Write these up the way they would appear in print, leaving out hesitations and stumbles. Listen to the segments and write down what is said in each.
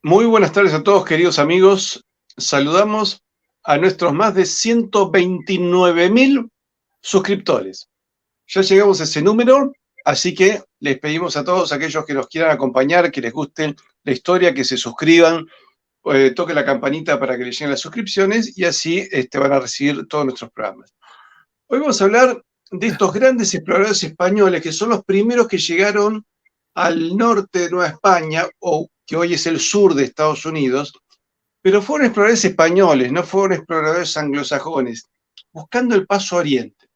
Muy buenas tardes a todos, queridos amigos. Saludamos a nuestros más de 129.000 suscriptores. Ya llegamos a ese número, así que les pedimos a todos aquellos que nos quieran acompañar, que les guste la historia, que se suscriban, toquen la campanita para que les lleguen las suscripciones y así van a recibir todos nuestros programas. Hoy vamos a hablar de estos grandes exploradores españoles que son los primeros que llegaron al norte de Nueva España, o que hoy es el sur de Estados Unidos, pero fueron exploradores españoles, no fueron exploradores anglosajones, buscando el paso a Oriente.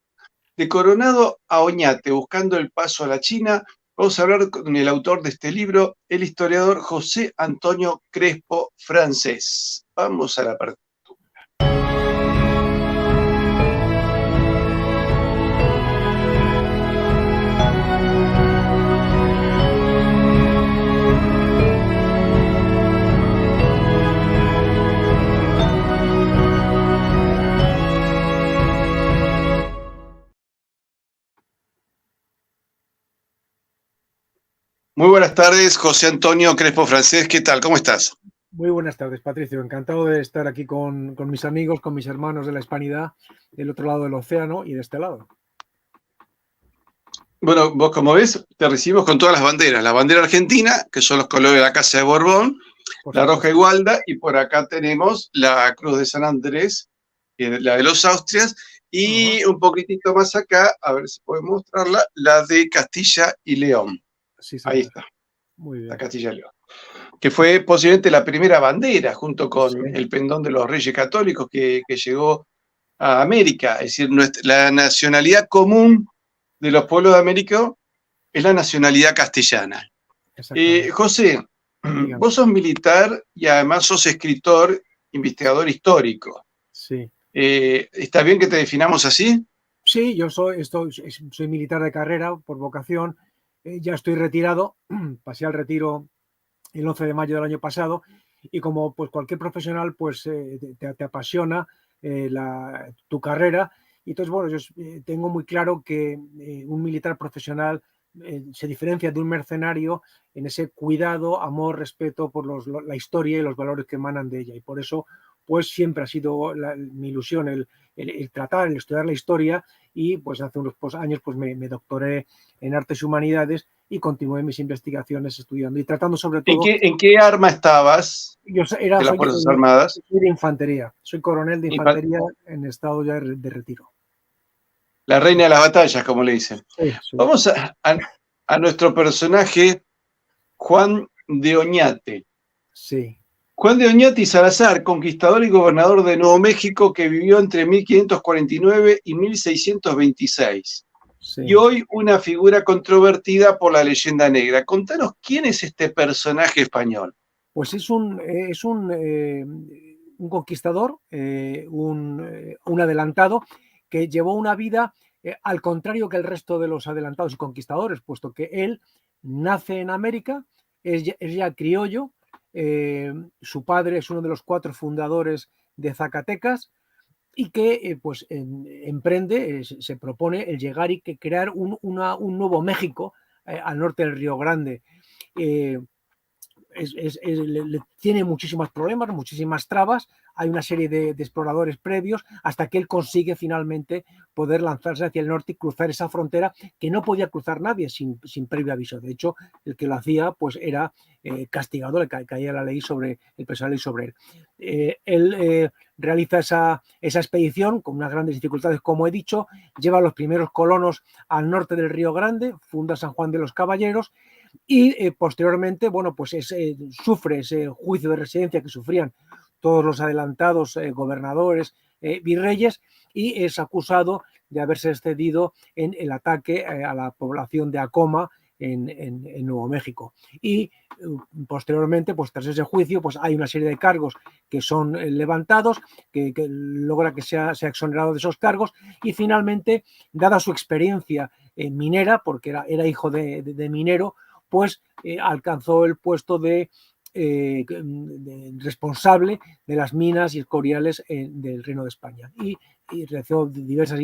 De Coronado a Oñate, buscando el paso a la China, vamos a hablar con el autor de este libro, el historiador José Antonio Crespo Francés. Vamos a la parte. Muy buenas tardes, José Antonio Crespo Francés. ¿Qué tal? ¿Cómo estás? Muy buenas tardes, Patricio. Encantado de estar aquí con mis amigos, con mis hermanos de la Hispanidad, del otro lado del océano y de este lado. Bueno, vos como ves, te recibimos con todas las banderas. La bandera argentina, que son los colores de la Casa de Borbón, la roja igualda, y por acá tenemos la Cruz de San Andrés, la de los Austrias, y un poquitito más acá, a ver si puedo mostrarla, la de Castilla y León. Sí, ahí está, muy bien. La Castilla y León, que fue posiblemente la primera bandera, junto con el pendón de los Reyes Católicos que llegó a América. Es decir, la nacionalidad común de los pueblos de América es la nacionalidad castellana. José, dígame. Vos sos militar y además sos escritor, investigador histórico. Sí. ¿Está bien que te definamos así? Sí, yo soy militar de carrera por vocación. Ya estoy retirado, pasé al retiro el 11 de mayo del año pasado y como pues cualquier profesional pues te apasiona tu carrera. Y entonces, bueno, yo tengo muy claro que un militar profesional se diferencia de un mercenario en ese cuidado, amor, respeto por la historia y los valores que emanan de ella. Y por eso, pues siempre ha sido mi ilusión el tratar, el estudiar la historia, y pues hace unos años pues me doctoré en Artes y Humanidades y continué mis investigaciones estudiando y tratando sobre todo... ¿En qué arma estabas de las Fuerzas Armadas? Soy de infantería, soy coronel de infantería en estado ya de retiro. La reina de las batallas, como le dicen. Sí. Vamos a nuestro personaje, Juan de Oñate. Sí. Juan de Oñate y Salazar, conquistador y gobernador de Nuevo México que vivió entre 1549 y 1626. Sí. Y hoy una figura controvertida por la leyenda negra. Contanos, ¿quién es este personaje español? Pues es un conquistador, un adelantado que llevó una vida al contrario que el resto de los adelantados y conquistadores, puesto que él nace en América, es ya criollo, su padre es uno de los 4 fundadores de Zacatecas y que pues emprende, se propone el llegar y crear un nuevo México al norte del Río Grande. Tiene muchísimos problemas, muchísimas trabas. Hay una serie de exploradores previos hasta que él consigue finalmente poder lanzarse hacia el norte y cruzar esa frontera que no podía cruzar nadie sin previo aviso. De hecho, el que lo hacía pues era castigado, le caía la ley sobre el peso de la ley sobre él. Él realiza esa expedición con unas grandes dificultades, como he dicho, lleva a los primeros colonos al norte del Río Grande, funda San Juan de los Caballeros y posteriormente, bueno, pues sufre ese juicio de residencia que sufrían todos los adelantados gobernadores, virreyes, y es acusado de haberse excedido en el ataque a la población de Acoma en Nuevo México. Y posteriormente, pues tras ese juicio, pues hay una serie de cargos que son levantados, que logra que sea exonerado de esos cargos, y finalmente, dada su experiencia minera, porque era hijo de minero, pues alcanzó el puesto de responsable de las minas y escoriales del Reino de España y realizó diversas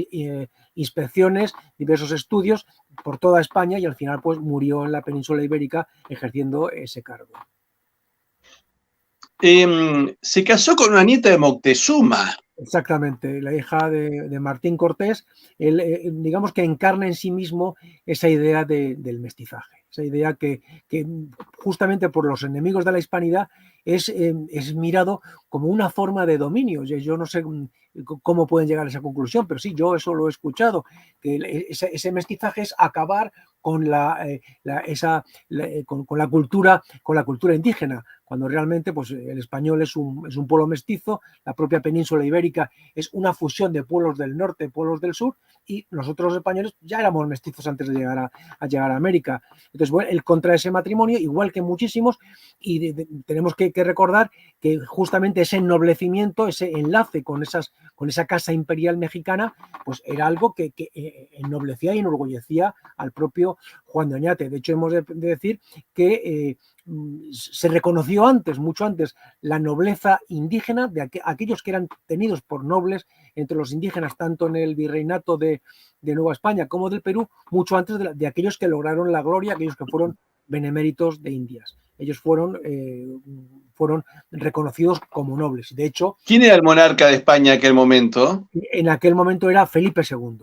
inspecciones, diversos estudios por toda España y al final pues murió en la península ibérica ejerciendo ese cargo. Se casó con una nieta de Moctezuma. Exactamente, la hija de Martín Cortés, él, digamos que encarna en sí mismo esa idea del mestizaje, esa idea que justamente por los enemigos de la hispanidad es mirado como una forma de dominio. Yo no sé cómo pueden llegar a esa conclusión, pero sí, yo eso lo he escuchado, que ese mestizaje es acabar con con la cultura indígena, cuando realmente pues, el español es un pueblo mestizo, la propia península ibérica es una fusión de pueblos del norte, pueblos del sur, y nosotros los españoles ya éramos mestizos antes de llegar a llegar a América. Entonces, bueno, él contra ese matrimonio, igual que muchísimos, y tenemos que recordar que justamente ese ennoblecimiento, ese enlace con esa casa imperial mexicana, pues era algo que ennoblecía y enorgullecía al propio Juan de Oñate. De hecho, hemos de decir que se reconoció antes, mucho antes, la nobleza indígena de aquellos que eran tenidos por nobles entre los indígenas, tanto en el virreinato de Nueva España como del Perú, mucho antes de aquellos que lograron la gloria, aquellos que fueron beneméritos de Indias. Ellos fueron reconocidos como nobles. De hecho, ¿quién era el monarca de España en aquel momento? en aquel momento era Felipe II.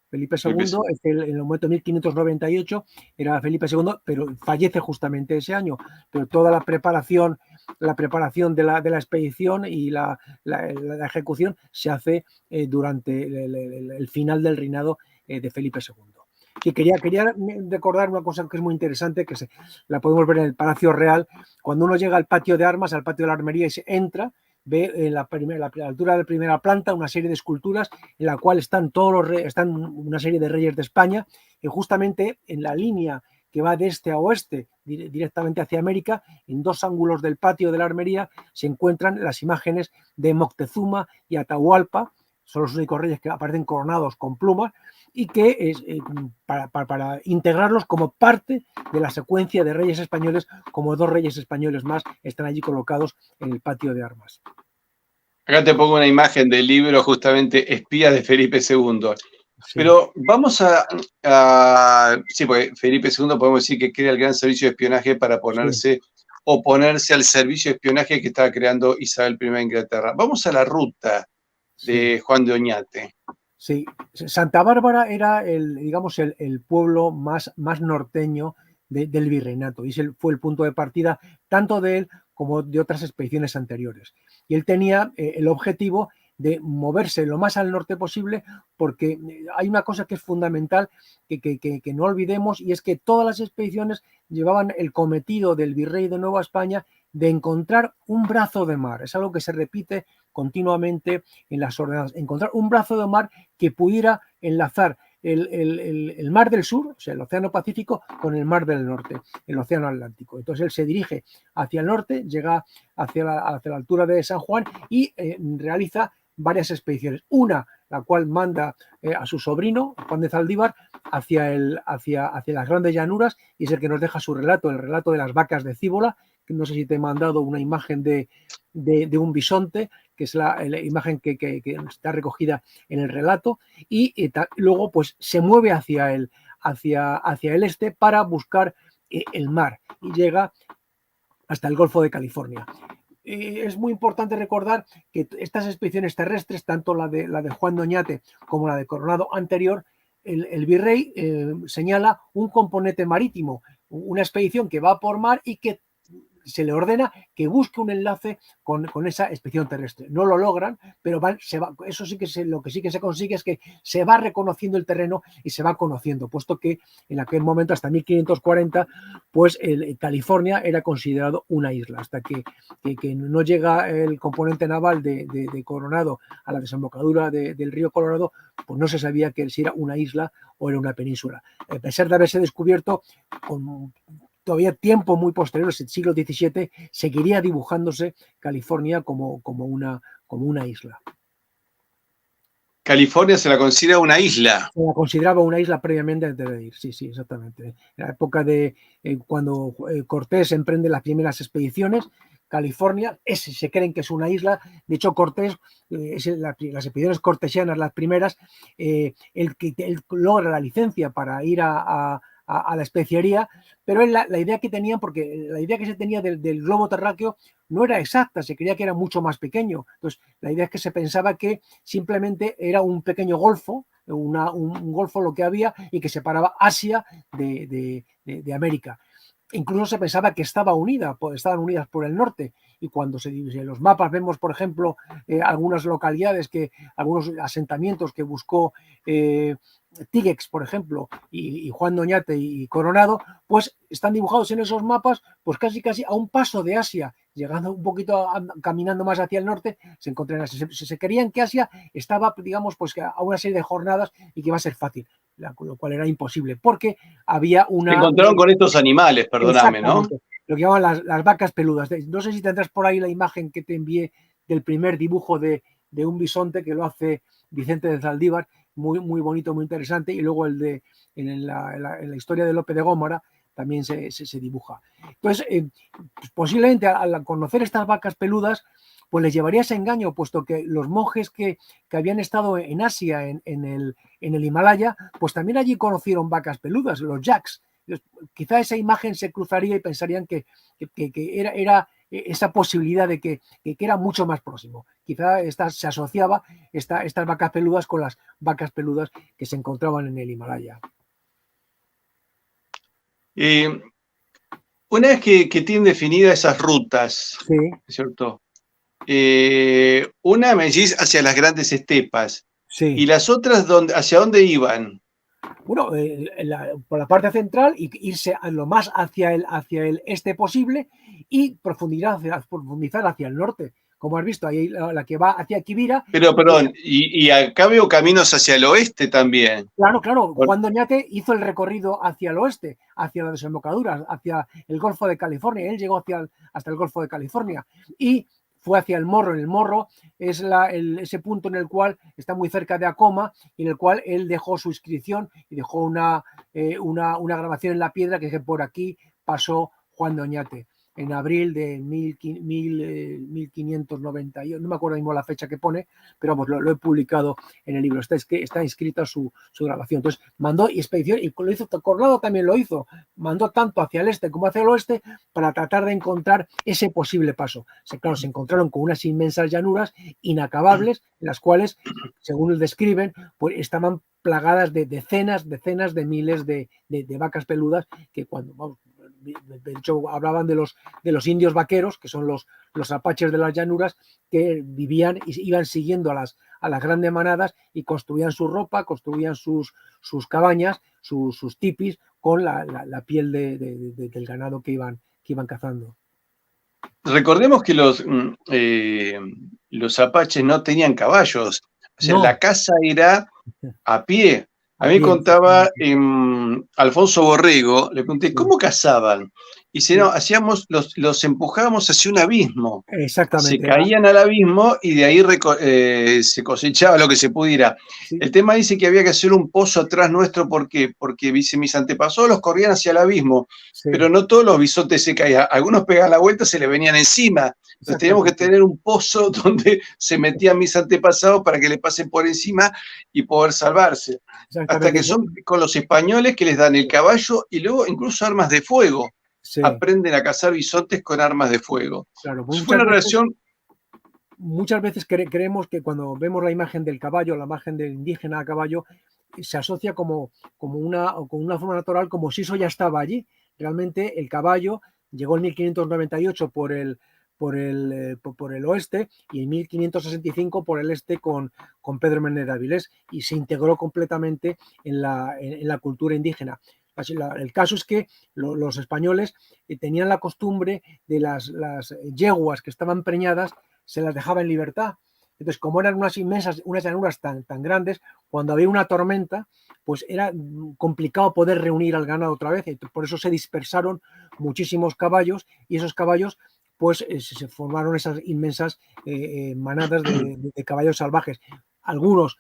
Felipe II, en el momento de 1598, era Felipe II, pero fallece justamente ese año. Pero toda la preparación de la expedición y la ejecución se hace durante el final del reinado de Felipe II. Y quería recordar una cosa que es muy interesante, que la podemos ver en el Palacio Real. Cuando uno llega al patio de armas, al patio de la armería, y se entra, ve en la altura de la primera planta una serie de esculturas en la cual están están una serie de reyes de España, y justamente en la línea que va de este a oeste, directamente hacia América, en dos ángulos del patio de la armería, se encuentran las imágenes de Moctezuma y Atahualpa. Son los únicos reyes que aparecen coronados con plumas, y que es para integrarlos como parte de la secuencia de reyes españoles, como dos reyes españoles más están allí colocados en el patio de armas. Acá te pongo una imagen del libro, justamente Espías de Felipe II. Sí. Pero vamos sí, porque Felipe II podemos decir que crea el gran servicio de espionaje para oponerse al servicio de espionaje que estaba creando Isabel I de Inglaterra. Vamos a la ruta de Juan de Oñate. Sí, Santa Bárbara era digamos, el pueblo más norteño del virreinato, y ese fue el punto de partida tanto de él como de otras expediciones anteriores. Y él tenía el objetivo de moverse lo más al norte posible, porque hay una cosa que es fundamental que no olvidemos, y es que todas las expediciones llevaban el cometido del virrey de Nueva España de encontrar un brazo de mar. Es algo que se repite continuamente en las ordenanzas, encontrar un brazo de mar que pudiera enlazar el mar del sur, o sea, el océano Pacífico, con el mar del norte, el océano Atlántico. Entonces él se dirige hacia el norte, llega hacia la altura de San Juan y realiza varias expediciones. Una, la cual manda a su sobrino, Juan de Zaldívar, hacia las grandes llanuras, y es el que nos deja su relato, el relato de las vacas de Cíbola. No sé si te he mandado una imagen de un bisonte, que es la imagen que está recogida en el relato, y luego pues se mueve hacia el este para buscar el mar, y llega hasta el Golfo de California. Es muy importante recordar que estas expediciones terrestres, tanto la de Juan de Oñate como la de Coronado anterior, el virrey señala un componente marítimo, una expedición que va por mar y que se le ordena que busque un enlace con esa expedición terrestre. No lo logran, pero eso sí que lo que sí que se consigue es que se va reconociendo el terreno y se va conociendo, puesto que en aquel momento, hasta 1540, pues California era considerado una isla, hasta que no llega el componente naval de Coronado a la desembocadura del río Colorado, pues no se sabía que si era una isla o era una península. A pesar de haberse descubierto con todavía tiempo muy posterior, el siglo XVII, seguiría dibujándose California como una isla. California se la considera una isla. Se la consideraba una isla previamente antes de ir, sí, exactamente. En la época de cuando Cortés emprende las primeras expediciones, California se creen que es una isla. De hecho, Cortés, las expediciones cortesianas, las primeras, él logra la licencia para ir a a la especiería, pero es la idea que tenían, porque la idea que se tenía del globo terráqueo no era exacta, se creía que era mucho más pequeño. Entonces, la idea es que se pensaba que simplemente era un pequeño golfo, un golfo lo que había, y que separaba Asia de América. Incluso se pensaba que estaban unidas por el norte, y cuando en los mapas vemos, por ejemplo, algunas localidades, algunos asentamientos que buscó Tígex, por ejemplo, y Juan Doñate y Coronado, pues están dibujados en esos mapas, pues casi a un paso de Asia, llegando un poquito, caminando más hacia el norte, se encontraron. Se creían que Asia estaba, digamos, pues a una serie de jornadas y que iba a ser fácil, lo cual era imposible, porque había Se encontraron con estos animales, perdóname, ¿no? Exactamente, lo que llaman las vacas peludas. No sé si tendrás por ahí la imagen que te envié del primer dibujo de un bisonte, que lo hace Vicente de Zaldívar, muy, muy bonito, muy interesante, y luego en la historia de Lope de Gómara también se dibuja. Entonces, pues posiblemente al conocer estas vacas peludas, pues les llevaría ese engaño, puesto que los monjes que habían estado en Asia, en el Himalaya, pues también allí conocieron vacas peludas, los yaks. Quizá esa imagen se cruzaría y pensarían que era esa posibilidad de que era mucho más próximo. Quizá se asociaba estas vacas peludas con las vacas peludas que se encontraban en el Himalaya. Una vez que tienen definidas esas rutas, sí, ¿cierto? Una me decís hacia las grandes estepas, sí. ¿y las otras ¿hacia dónde iban? Bueno, por la parte central, y irse a lo más hacia el este posible, y profundizar hacia el norte. Como has visto, ahí la que va hacia Quivira. Pero, perdón, y acá veo caminos hacia el oeste también. Claro. Juan Doñate hizo el recorrido hacia el oeste, hacia la desembocadura, hacia el Golfo de California. Él llegó hasta el Golfo de California y fue hacia el Morro. El Morro es ese punto en el cual está muy cerca de Acoma, y en el cual él dejó su inscripción y dejó una grabación en la piedra que dice: por aquí pasó Juan Doñate, en abril de 1590, no me acuerdo mismo la fecha que pone, pero vamos, lo he publicado en el libro, está inscrita su grabación. Entonces mandó expedición, y lo hizo Coronado, también lo hizo, mandó tanto hacia el este como hacia el oeste para tratar de encontrar ese posible paso. Claro, se encontraron con unas inmensas llanuras inacabables, en las cuales, según describen, pues estaban plagadas de decenas de miles de vacas peludas, que cuando, de hecho, hablaban de los indios vaqueros, que son los apaches de las llanuras, que vivían y iban siguiendo a las grandes manadas, y construían su ropa, construían sus cabañas, sus tipis, con la piel del ganado que iban cazando. Recordemos que los apaches no tenían caballos, o sea, No. La caza era a pie. A mí me contaba Alfonso Borrego, le pregunté, ¿cómo cazaban? Y dice, no, los empujábamos hacia un abismo. Exactamente. Se caían al abismo y de ahí se cosechaba lo que se pudiera. Sí. El tema dice que había que hacer un pozo atrás nuestro, porque dice, mis antepasados los corrían hacia el abismo, pero no todos los bisontes se caían. Algunos pegaban la vuelta, se le venían encima. Entonces teníamos que tener un pozo donde se metían mis antepasados para que le pasen por encima y poder salvarse. Hasta que son con los españoles, que les dan el caballo y luego incluso armas de fuego. Sí. Aprenden a cazar bisontes con armas de fuego. Claro, fue una relación. Muchas veces creemos que cuando vemos la imagen del caballo, la imagen del indígena a caballo, se asocia como una forma natural, como si eso ya estaba allí. Realmente el caballo llegó en 1598 por el oeste, y en 1565 por el este con Pedro Menéndez de Avilés, y se integró completamente en la cultura indígena. El caso es que los españoles tenían la costumbre de las yeguas que estaban preñadas, se las dejaba en libertad. Entonces, como eran unas llanuras tan grandes, cuando había una tormenta, pues era complicado poder reunir al ganado otra vez. Por eso se dispersaron muchísimos caballos, y esos caballos, pues se formaron esas inmensas manadas de caballos salvajes. Algunos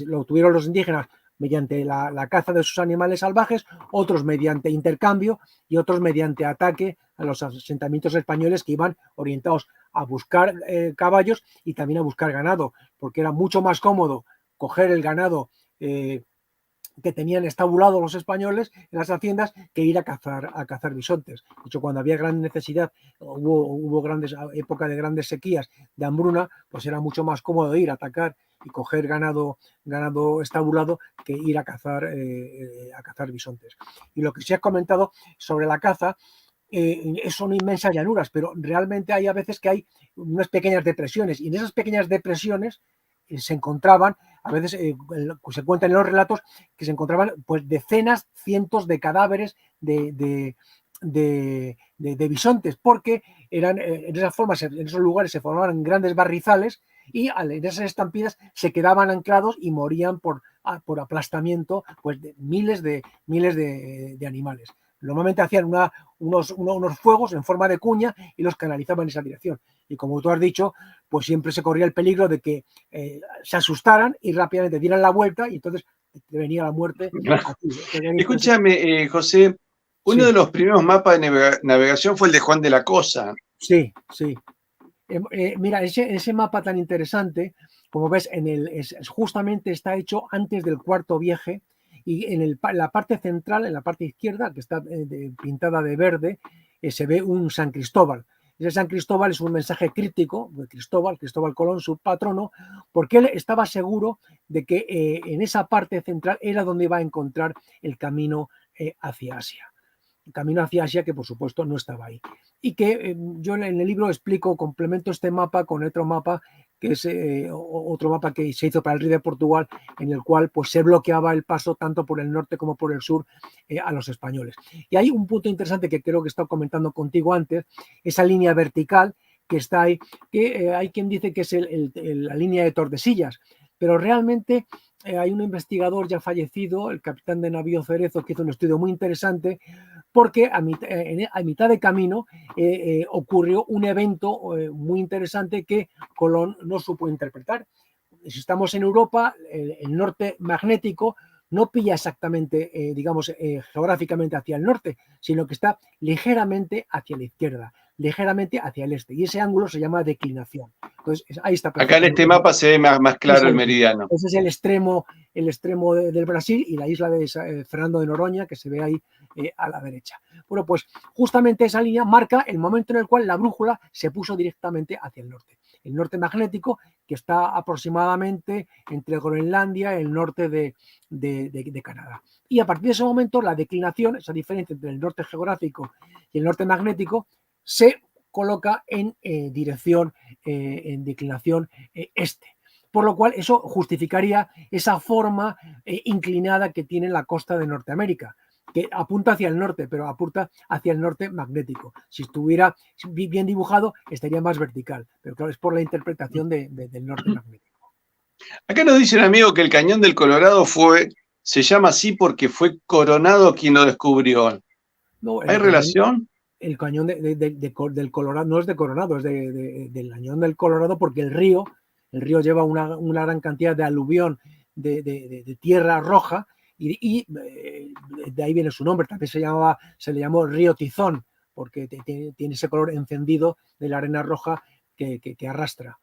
lo tuvieron los indígenas mediante la caza de sus animales salvajes, otros mediante intercambio, y otros mediante ataque a los asentamientos españoles, que iban orientados a buscar caballos y también a buscar ganado, porque era mucho más cómodo coger el ganado que tenían estabulados los españoles en las haciendas que ir a cazar bisontes. De hecho, cuando había gran necesidad, hubo grandes época de grandes sequías, de hambruna, pues era mucho más cómodo ir a atacar y coger ganado estabulado que ir a cazar bisontes. Y lo que sí has comentado sobre la caza, son inmensas llanuras, pero realmente hay a veces que hay unas pequeñas depresiones, y en esas pequeñas depresiones se encontraban, a veces se cuentan en los relatos, que se encontraban pues decenas, cientos de cadáveres de bisontes, porque eran en esas formas, en esos lugares se formaban grandes barrizales, y en esas estampidas se quedaban anclados y morían por aplastamiento pues de miles de animales. Normalmente hacían unos fuegos en forma de cuña y los canalizaban en esa dirección. Y como tú has dicho, pues siempre se corría el peligro de que se asustaran y rápidamente dieran la vuelta, y entonces venía la muerte. Escúchame, José, uno de los primeros mapas de navegación fue el de Juan de la Cosa. Sí, sí. Mira, ese mapa tan interesante, como ves, justamente está hecho antes del Cuarto Viaje, y en la parte central, en la parte izquierda, que está pintada de verde, se ve un San Cristóbal. Ese San Cristóbal es un mensaje críptico de Cristóbal Colón, su patrono, porque él estaba seguro de que en esa parte central era donde iba a encontrar el camino hacia Asia. El camino hacia Asia, que por supuesto no estaba ahí. Y que yo en el libro explico, complemento este mapa con otro mapa, que es otro mapa que se hizo para el rey de Portugal, en el cual pues se bloqueaba el paso tanto por el norte como por el sur a los españoles. Y hay un punto interesante que creo que he estado comentando contigo antes, esa línea vertical que está ahí, que hay quien dice que es la línea de Tordesillas, pero realmente hay un investigador ya fallecido, el capitán de navío Cerezo, que hizo un estudio muy interesante, porque a mitad de camino ocurrió un evento muy interesante que Colón no supo interpretar. Si estamos en Europa, el norte magnético no pilla exactamente, geográficamente hacia el norte, sino que está ligeramente hacia la izquierda, ligeramente hacia el este, y ese ángulo se llama declinación. Entonces, ahí está. Acá en este mapa se ve más claro el meridiano. Ese es el extremo del Brasil, y la isla de Fernando de Noroña, que se ve ahí a la derecha. Bueno, pues justamente esa línea marca el momento en el cual la brújula se puso directamente hacia el norte. El norte magnético, que está aproximadamente entre Groenlandia y el norte de Canadá. Y a partir de ese momento, la declinación, esa diferencia entre el norte geográfico y el norte magnético, se coloca en dirección, en declinación este. Por lo cual eso justificaría esa forma inclinada que tiene la costa de Norteamérica, que apunta hacia el norte, pero apunta hacia el norte magnético. Si estuviera bien dibujado, estaría más vertical, pero claro, es por la interpretación del norte magnético. Acá nos dice un amigo que el Cañón del Colorado se llama así porque fue Coronado quien lo descubrió. No, ¿Hay relación? El cañón del Colorado no es de Coronado, es del Cañón del Colorado, porque el río lleva una gran cantidad de aluvión de tierra roja, y de ahí viene su nombre. También se le llamó río Tizón, porque tiene ese color encendido de la arena roja que arrastra.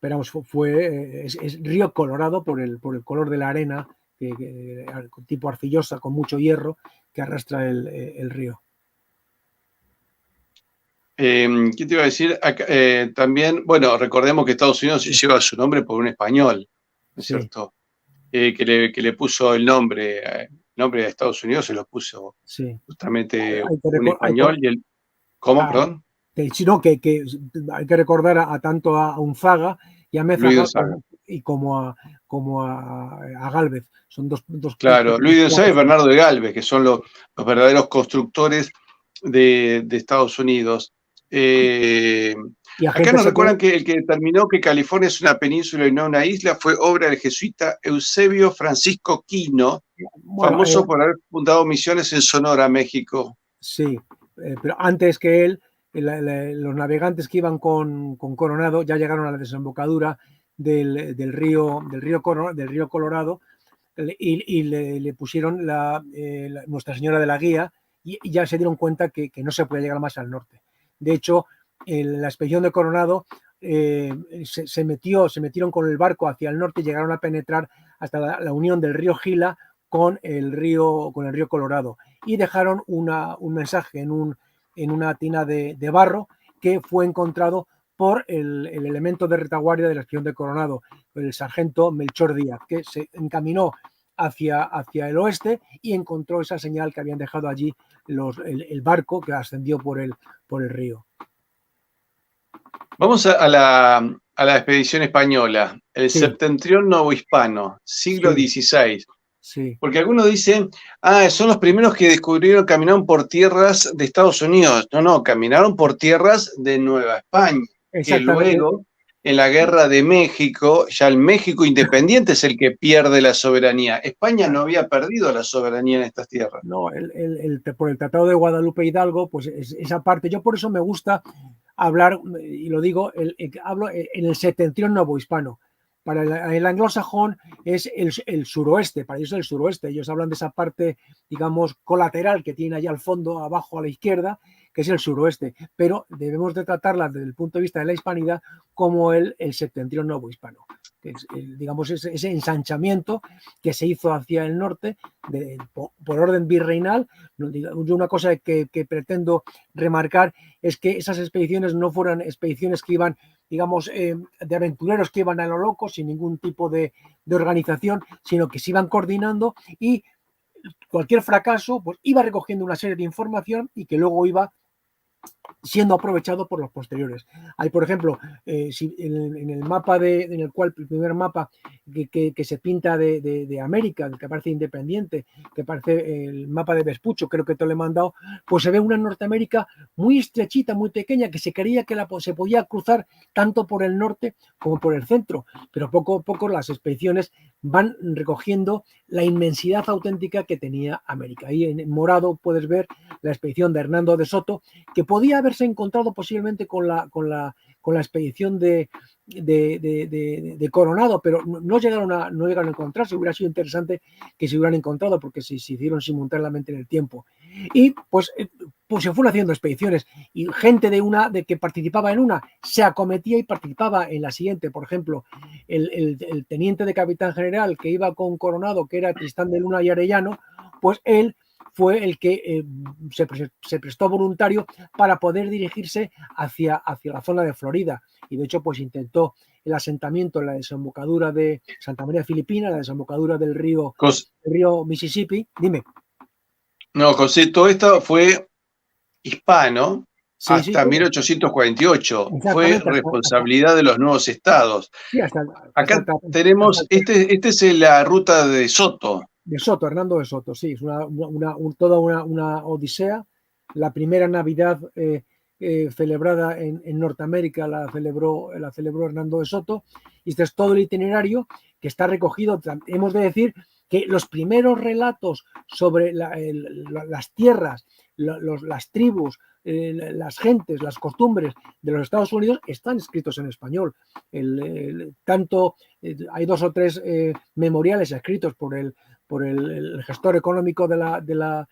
Pero es río Colorado por el color de la arena, tipo arcillosa, con mucho hierro, que arrastra el río. ¿Qué te iba a decir? Acá, también, bueno, recordemos que Estados Unidos lleva su nombre por un español, ¿no es cierto? Que le puso el nombre de Estados Unidos, se lo puso justamente un español. ¿Cómo, perdón? Sino que hay que recordar tanto a Unzaga y a Mézaga como a Gálvez. Son dos claro, Luis de Unzaga y Bernardo de Gálvez, que son los verdaderos constructores de Estados Unidos. Acá nos recuerdan que el que determinó que California es una península y no una isla fue obra del jesuita Eusebio Francisco Quino, famoso por haber fundado misiones en Sonora, México. Sí, pero antes que él, los navegantes que iban con Coronado ya llegaron a la desembocadura del río Colorado, y le pusieron Nuestra Señora de la Guía, y ya se dieron cuenta que no se podía llegar más al norte. De hecho, la expedición de Coronado se metieron con el barco hacia el norte y llegaron a penetrar hasta la unión del río Gila con el río Colorado, y dejaron un mensaje en una tina de barro que fue encontrado por el elemento de retaguardia de la expedición de Coronado, el sargento Melchor Díaz, que se encaminó hacia el oeste y encontró esa señal que habían dejado allí el barco que ascendió por el río. Vamos a la expedición española, el Septentrión Novohispano, siglo XVI. Sí. Porque algunos dicen, son los primeros que descubrieron, caminaron por tierras de Estados Unidos. No, caminaron por tierras de Nueva España, que luego, en la guerra de México, ya el México independiente es el que pierde la soberanía. España no había perdido la soberanía en estas tierras. No, por el Tratado de Guadalupe Hidalgo, pues esa parte, yo por eso me gusta hablar, y lo digo, hablo en el septentrión novohispano. Para el anglosajón es el suroeste, para ellos es el suroeste. Ellos hablan de esa parte, digamos, colateral que tiene allá al fondo, abajo a la izquierda, que es el suroeste. Pero debemos de tratarla desde el punto de vista de la hispanidad como el septentrión novohispano. Que es, digamos, ese ensanchamiento que se hizo hacia el norte por orden virreinal. Yo una cosa que pretendo remarcar es que esas expediciones no fueran expediciones que iban, digamos, de aventureros que iban a lo loco, sin ningún tipo de organización, sino que se iban coordinando, y cualquier fracaso pues iba recogiendo una serie de información y que luego iba siendo aprovechado por los posteriores. Hay, por ejemplo, en el mapa en el cual el primer mapa que se pinta de América, que parece independiente, que parece el mapa de Vespucho, creo que te lo he mandado, pues se ve una Norteamérica muy estrechita, muy pequeña, que se creía que se podía cruzar tanto por el norte como por el centro, pero poco a poco las expediciones van recogiendo la inmensidad auténtica que tenía América. Ahí en morado puedes ver la expedición de Hernando de Soto, que podía haberse encontrado posiblemente con la expedición de Coronado, pero no llegaron a encontrarse. Hubiera sido interesante que se hubieran encontrado, porque se hicieron simultáneamente en el tiempo. Y pues se fueron haciendo expediciones, y gente de que participaba en una se acometía y participaba en la siguiente. Por ejemplo, el teniente de capitán general que iba con Coronado, que era Tristán de Luna y Arellano, pues él fue el que se prestó voluntario para poder dirigirse hacia la zona de Florida, y de hecho pues intentó el asentamiento en la desembocadura de Santa María Filipina, la desembocadura del río Mississippi. Dime. No, José, todo esto fue hispano hasta sí. 1848. Fue responsabilidad de los nuevos estados. Sí, acá tenemos, este es la ruta de Soto. De Soto, Hernando de Soto, sí, es toda una odisea. La primera Navidad celebrada en Norteamérica la celebró Hernando de Soto, y este es todo el itinerario que está recogido. Hemos de decir que los primeros relatos sobre las tierras, las tribus, las gentes, las costumbres de los Estados Unidos están escritos en español. Hay 2 o 3 memoriales escritos por el gestor económico de la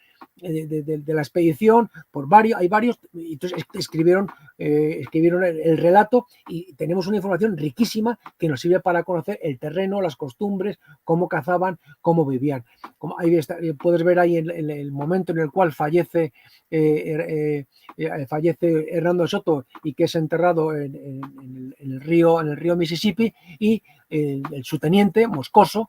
expedición, hay varios, y entonces escribieron el relato, y tenemos una información riquísima que nos sirve para conocer el terreno, las costumbres, cómo cazaban, cómo vivían. Puedes ver ahí en el momento en el cual fallece Hernando de Soto, y que es enterrado en el río Mississippi, y su teniente Moscoso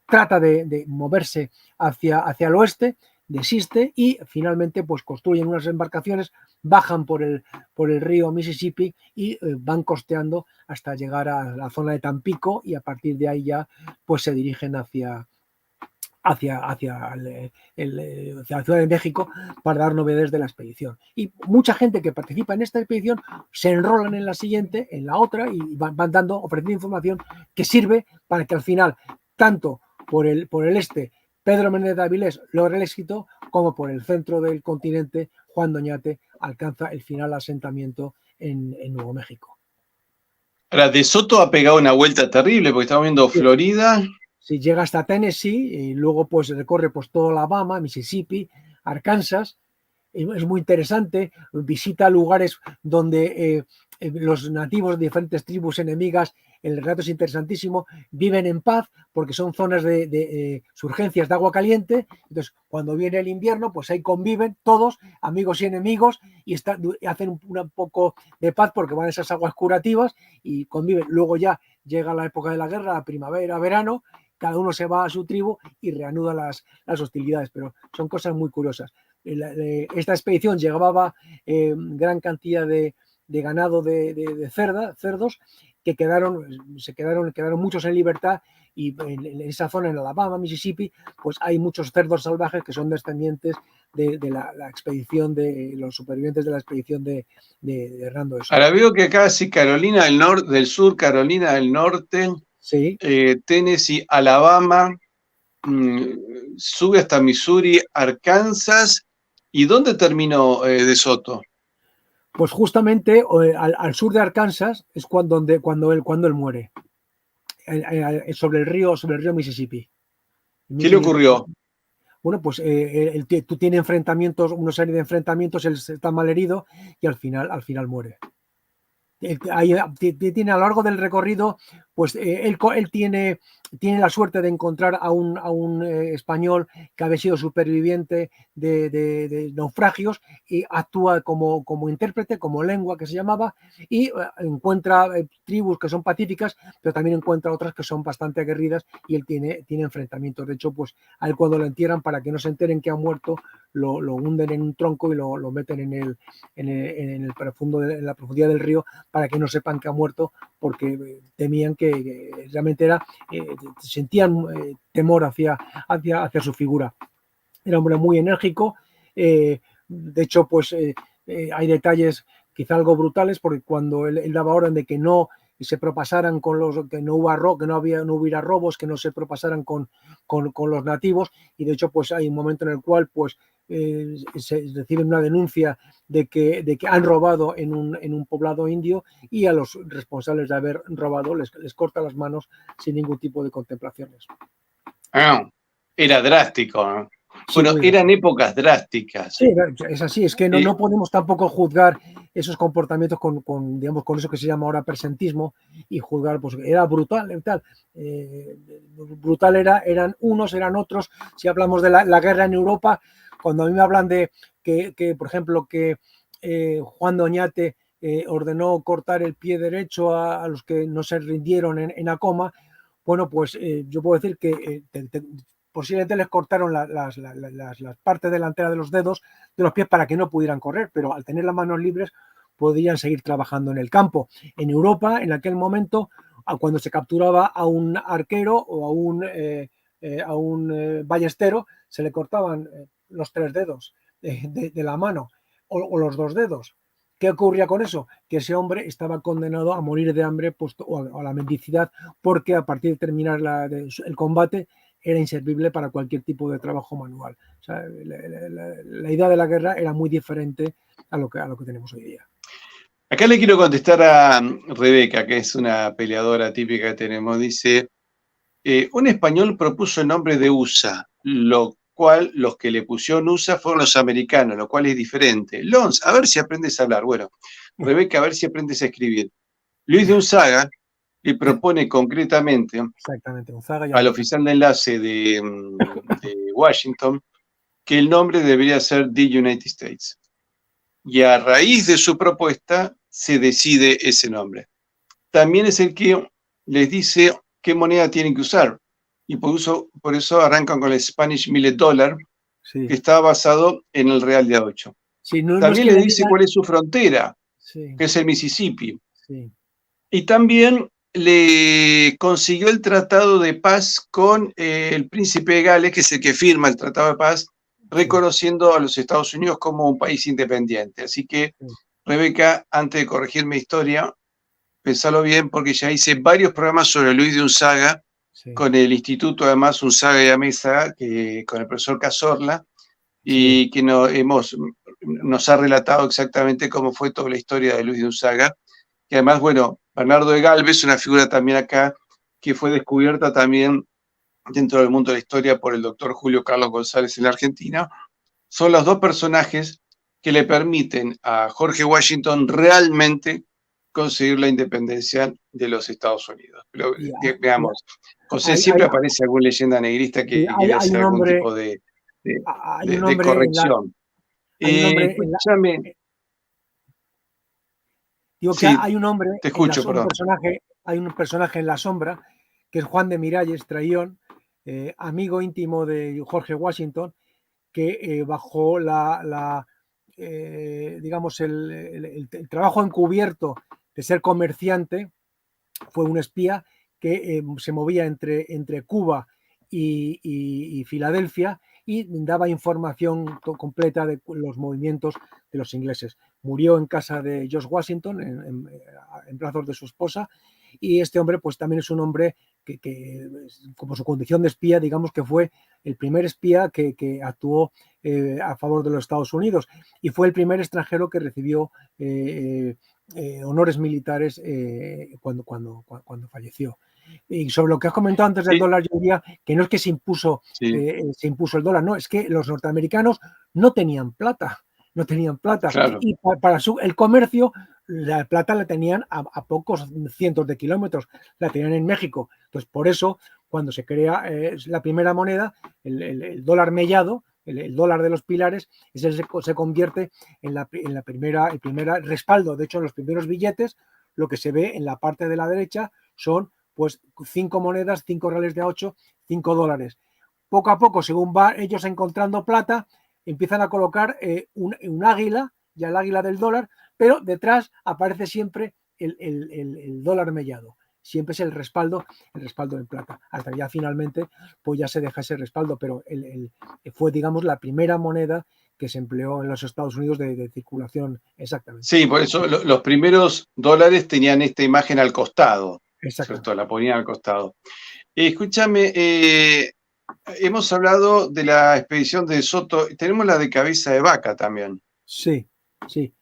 trata de moverse hacia el oeste, desiste, y finalmente pues construyen unas embarcaciones, bajan por el río Mississippi y van costeando hasta llegar a la zona de Tampico, y a partir de ahí ya pues se dirigen hacia la Ciudad de México para dar novedades de la expedición. Y mucha gente que participa en esta expedición se enrolan en la siguiente, en la otra, y van ofreciendo información que sirve para que al final, tanto por el este, Pedro Menéndez de Avilés logra el éxito, como por el centro del continente, Juan Doñate alcanza el final asentamiento en Nuevo México. Ahora, de Soto ha pegado una vuelta terrible, porque estamos viendo Florida. Sí, llega hasta Tennessee, y luego pues recorre pues todo Alabama, Mississippi, Arkansas. Es muy interesante, visita lugares donde los nativos de diferentes tribus enemigas el relato es interesantísimo, viven en paz porque son zonas de surgencias de agua caliente, entonces cuando viene el invierno, pues ahí conviven todos, amigos y enemigos, y hacen un poco de paz porque van a esas aguas curativas y conviven. Luego ya llega la época de la guerra, la primavera, verano, cada uno se va a su tribu y reanuda las hostilidades, pero son cosas muy curiosas. Esta expedición llevaba gran cantidad de ganado de cerdos que quedaron muchos en libertad, y en esa zona, en Alabama, Mississippi, pues hay muchos cerdos salvajes que son descendientes de la expedición, de los supervivientes de la expedición de Hernando de Soto. Ahora veo que acá sí, Carolina del Sur, Carolina del Norte, sí. Tennessee, Alabama, sube hasta Missouri, Arkansas. ¿Y dónde terminó de Soto? Pues justamente al sur de Arkansas es cuando él muere, sobre el río Mississippi. ¿Qué le ocurrió? Bueno, pues tú tienes enfrentamientos, una serie de enfrentamientos, él está mal herido y al final muere. Tiene a lo largo del recorrido, pues él tiene la suerte de encontrar a un español que había sido superviviente de naufragios y actúa como intérprete, como lengua que se llamaba, y encuentra tribus que son pacíficas, pero también encuentra otras que son bastante aguerridas, y él tiene enfrentamientos. De hecho, pues a él, cuando lo entierran, para que no se enteren que ha muerto, lo hunden en un tronco y lo meten en la profundidad del río, para que no sepan que ha muerto, porque temían que realmente sentían temor hacia su figura. Era un hombre muy enérgico, de hecho, pues hay detalles quizá algo brutales, porque cuando él daba orden de que no se propasaran que no hubiera robos, que no se propasaran con los nativos, y de hecho pues hay un momento en el cual pues se recibe una denuncia de que han robado en un poblado indio, y a los responsables de haber robado les corta las manos sin ningún tipo de contemplaciones. Era drástico, ¿no? Sí, bueno, eran épocas drásticas. Sí, es así, es que no podemos tampoco juzgar esos comportamientos digamos, con eso que se llama ahora presentismo, y juzgar, pues era brutal, tal. Brutal eran unos, eran otros. Si hablamos de la guerra en Europa, cuando a mí me hablan de que por ejemplo, que Juan de Oñate ordenó cortar el pie derecho a los que no se rindieron en Acoma, bueno, pues yo puedo decir que posiblemente les cortaron las partes delanteras de los dedos de los pies para que no pudieran correr, pero al tener las manos libres podían seguir trabajando en el campo. En Europa, en aquel momento, cuando se capturaba a un arquero o a un ballestero, se le cortaban los 3 dedos de la mano, o los 2 dedos. ¿Qué ocurría con eso? Que ese hombre estaba condenado a morir de hambre, pues, o a la mendicidad, porque a partir de terminar el combate era inservible para cualquier tipo de trabajo manual. O sea, la idea de la guerra era muy diferente a lo que tenemos hoy día. Acá le quiero contestar a Rebeca, que es una peleadora típica que tenemos. Dice, un español propuso el nombre de USA, lo cual los que le pusieron USA fueron los americanos, lo cual es diferente. Lons, a ver si aprendes a hablar. Bueno, Rebeca, a ver si aprendes a escribir. Luis de Unzaga le propone concretamente al oficial de enlace de Washington que el nombre debería ser The United States. Y a raíz de su propuesta se decide ese nombre. También es el que les dice qué moneda tienen que usar. Y por eso arrancan con el Spanish Millet Dollar, sí, que está basado en el real de A8. Sí, también les dice cuál es su frontera, sí, que es el Mississippi. Sí. Y también le consiguió el tratado de paz con el príncipe de Gales, que es el que firma el tratado de paz, reconociendo a los Estados Unidos como un país independiente. Así que, Rebeca, antes de corregir mi historia, pensalo bien, porque ya hice varios programas sobre Luis de Unzaga, sí, con el Instituto, además, Unzaga y Amézaga, con el profesor Cazorla, y sí, que nos ha relatado exactamente cómo fue toda la historia de Luis de Unzaga, que además, bueno, Bernardo de Galvez, una figura también acá, que fue descubierta también dentro del mundo de la historia por el doctor Julio Carlos González en la Argentina. Son los dos personajes que le permiten a George Washington realmente conseguir la independencia de los Estados Unidos. Pero veamos, José, hay, siempre hay, aparece alguna leyenda negrista que quiere hay hacer un algún hombre, tipo de, hay un de hombre corrección. hay un hombre en la, Escúchame, digo que sí, hay un hombre te escucho, perdón. hay un personaje en la sombra que es Juan de Miralles Traillón, amigo íntimo de George Washington, que bajo digamos el trabajo encubierto de ser comerciante, fue un espía que se movía entre Cuba y Filadelfia y daba información completa de los movimientos de los ingleses. Murió en casa de George Washington, en brazos de su esposa, y este hombre pues también es un hombre que como su condición de espía, digamos que fue el primer espía que actuó a favor de los Estados Unidos y fue el primer extranjero que recibió honores militares cuando falleció. Y sobre lo que has comentado antes del Sí, dólar, yo diría que no es que se impuso el dólar, no, es que los norteamericanos no tenían plata, claro. y para el comercio la plata la tenían a pocos cientos de kilómetros, la tenían en México. Entonces, por eso, cuando se crea la primera moneda, el dólar mellado, el dólar de los pilares, ese se convierte en el primer respaldo. De hecho, en los primeros billetes, lo que se ve en la parte de la derecha son pues 5 monedas, 5 reales de 8, 5 dólares. Poco a poco, según van ellos encontrando plata, empiezan a colocar un águila, ya el águila del dólar, pero detrás aparece siempre el dólar mellado. Siempre es el respaldo en plata. Hasta ya finalmente, pues ya se deja ese respaldo, pero fue, digamos, la primera moneda que se empleó en los Estados Unidos de circulación, exactamente. Sí, por eso los primeros dólares tenían esta imagen al costado, ¿cierto? La ponían al costado. Escúchame, hemos hablado de la expedición de Soto, tenemos la de Cabeza de Vaca también. Sí, sí.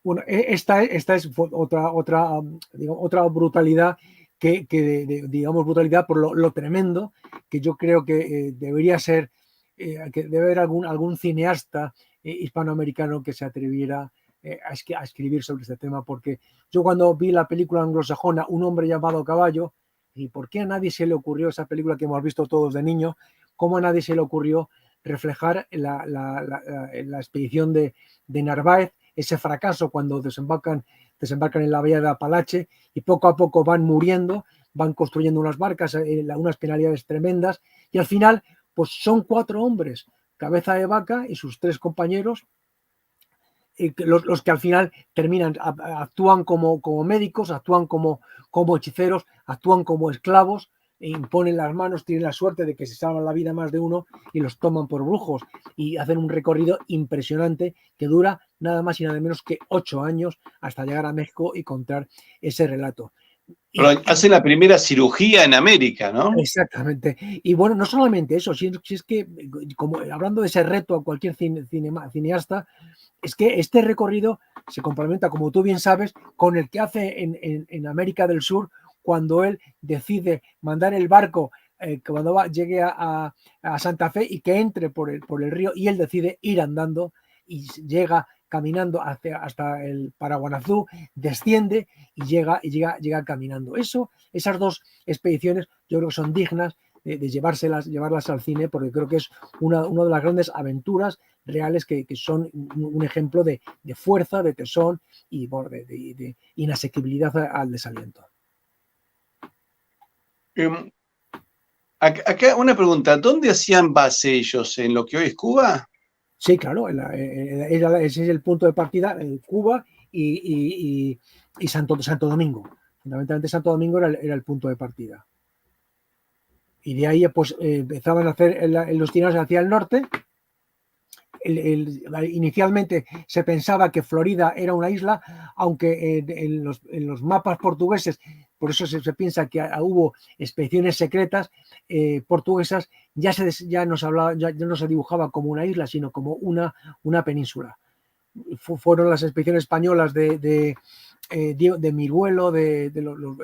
Bueno, esta es otra brutalidad digamos, brutalidad por lo tremendo, que yo creo que debería ser, que debe haber algún cineasta hispanoamericano que se atreviera a escribir sobre este tema, porque yo cuando vi la película anglosajona, Un hombre llamado caballo, y por qué a nadie se le ocurrió esa película que hemos visto todos de niño, cómo a nadie se le ocurrió reflejar la expedición de Narváez, ese fracaso cuando desembarcan en la bahía de Apalache y poco a poco van muriendo, van construyendo unas barcas, unas penalidades tremendas y al final pues son 4 hombres, Cabeza de Vaca y sus 3 compañeros, los que al final actúan como médicos, actúan como hechiceros, actúan como esclavos, e imponen las manos, tienen la suerte de que se salvan la vida más de uno y los toman por brujos y hacen un recorrido impresionante que dura nada más y nada menos que 8 años hasta llegar a México y contar ese relato. Pero hacen la primera cirugía en América, ¿no? Exactamente. Y bueno, no solamente eso, si es que, como hablando de ese reto a cualquier cineasta, es que este recorrido se complementa, como tú bien sabes, con el que hace en América del Sur cuando él decide mandar el barco cuando llegue a Santa Fe y que entre por el río y él decide ir andando y llega caminando hasta el Paraguanazú, desciende y llega caminando. Esas 2 expediciones yo creo que son dignas de llevarlas al cine, porque creo que es una de las grandes aventuras reales que son un ejemplo de fuerza, de tesón y de inasequibilidad al desaliento. Acá una pregunta, ¿dónde hacían base ellos? ¿En lo que hoy es Cuba? Sí, claro, ese es el punto de partida, Cuba y Santo Domingo. Fundamentalmente Santo Domingo era el punto de partida. Y de ahí pues empezaban a hacer los tiranos hacia el norte. Inicialmente se pensaba que Florida era una isla, aunque en los mapas portugueses, por eso se piensa que hubo expediciones secretas portuguesas, ya no se dibujaba como una isla, sino como una península. Fueron las expediciones españolas de Miruelo, de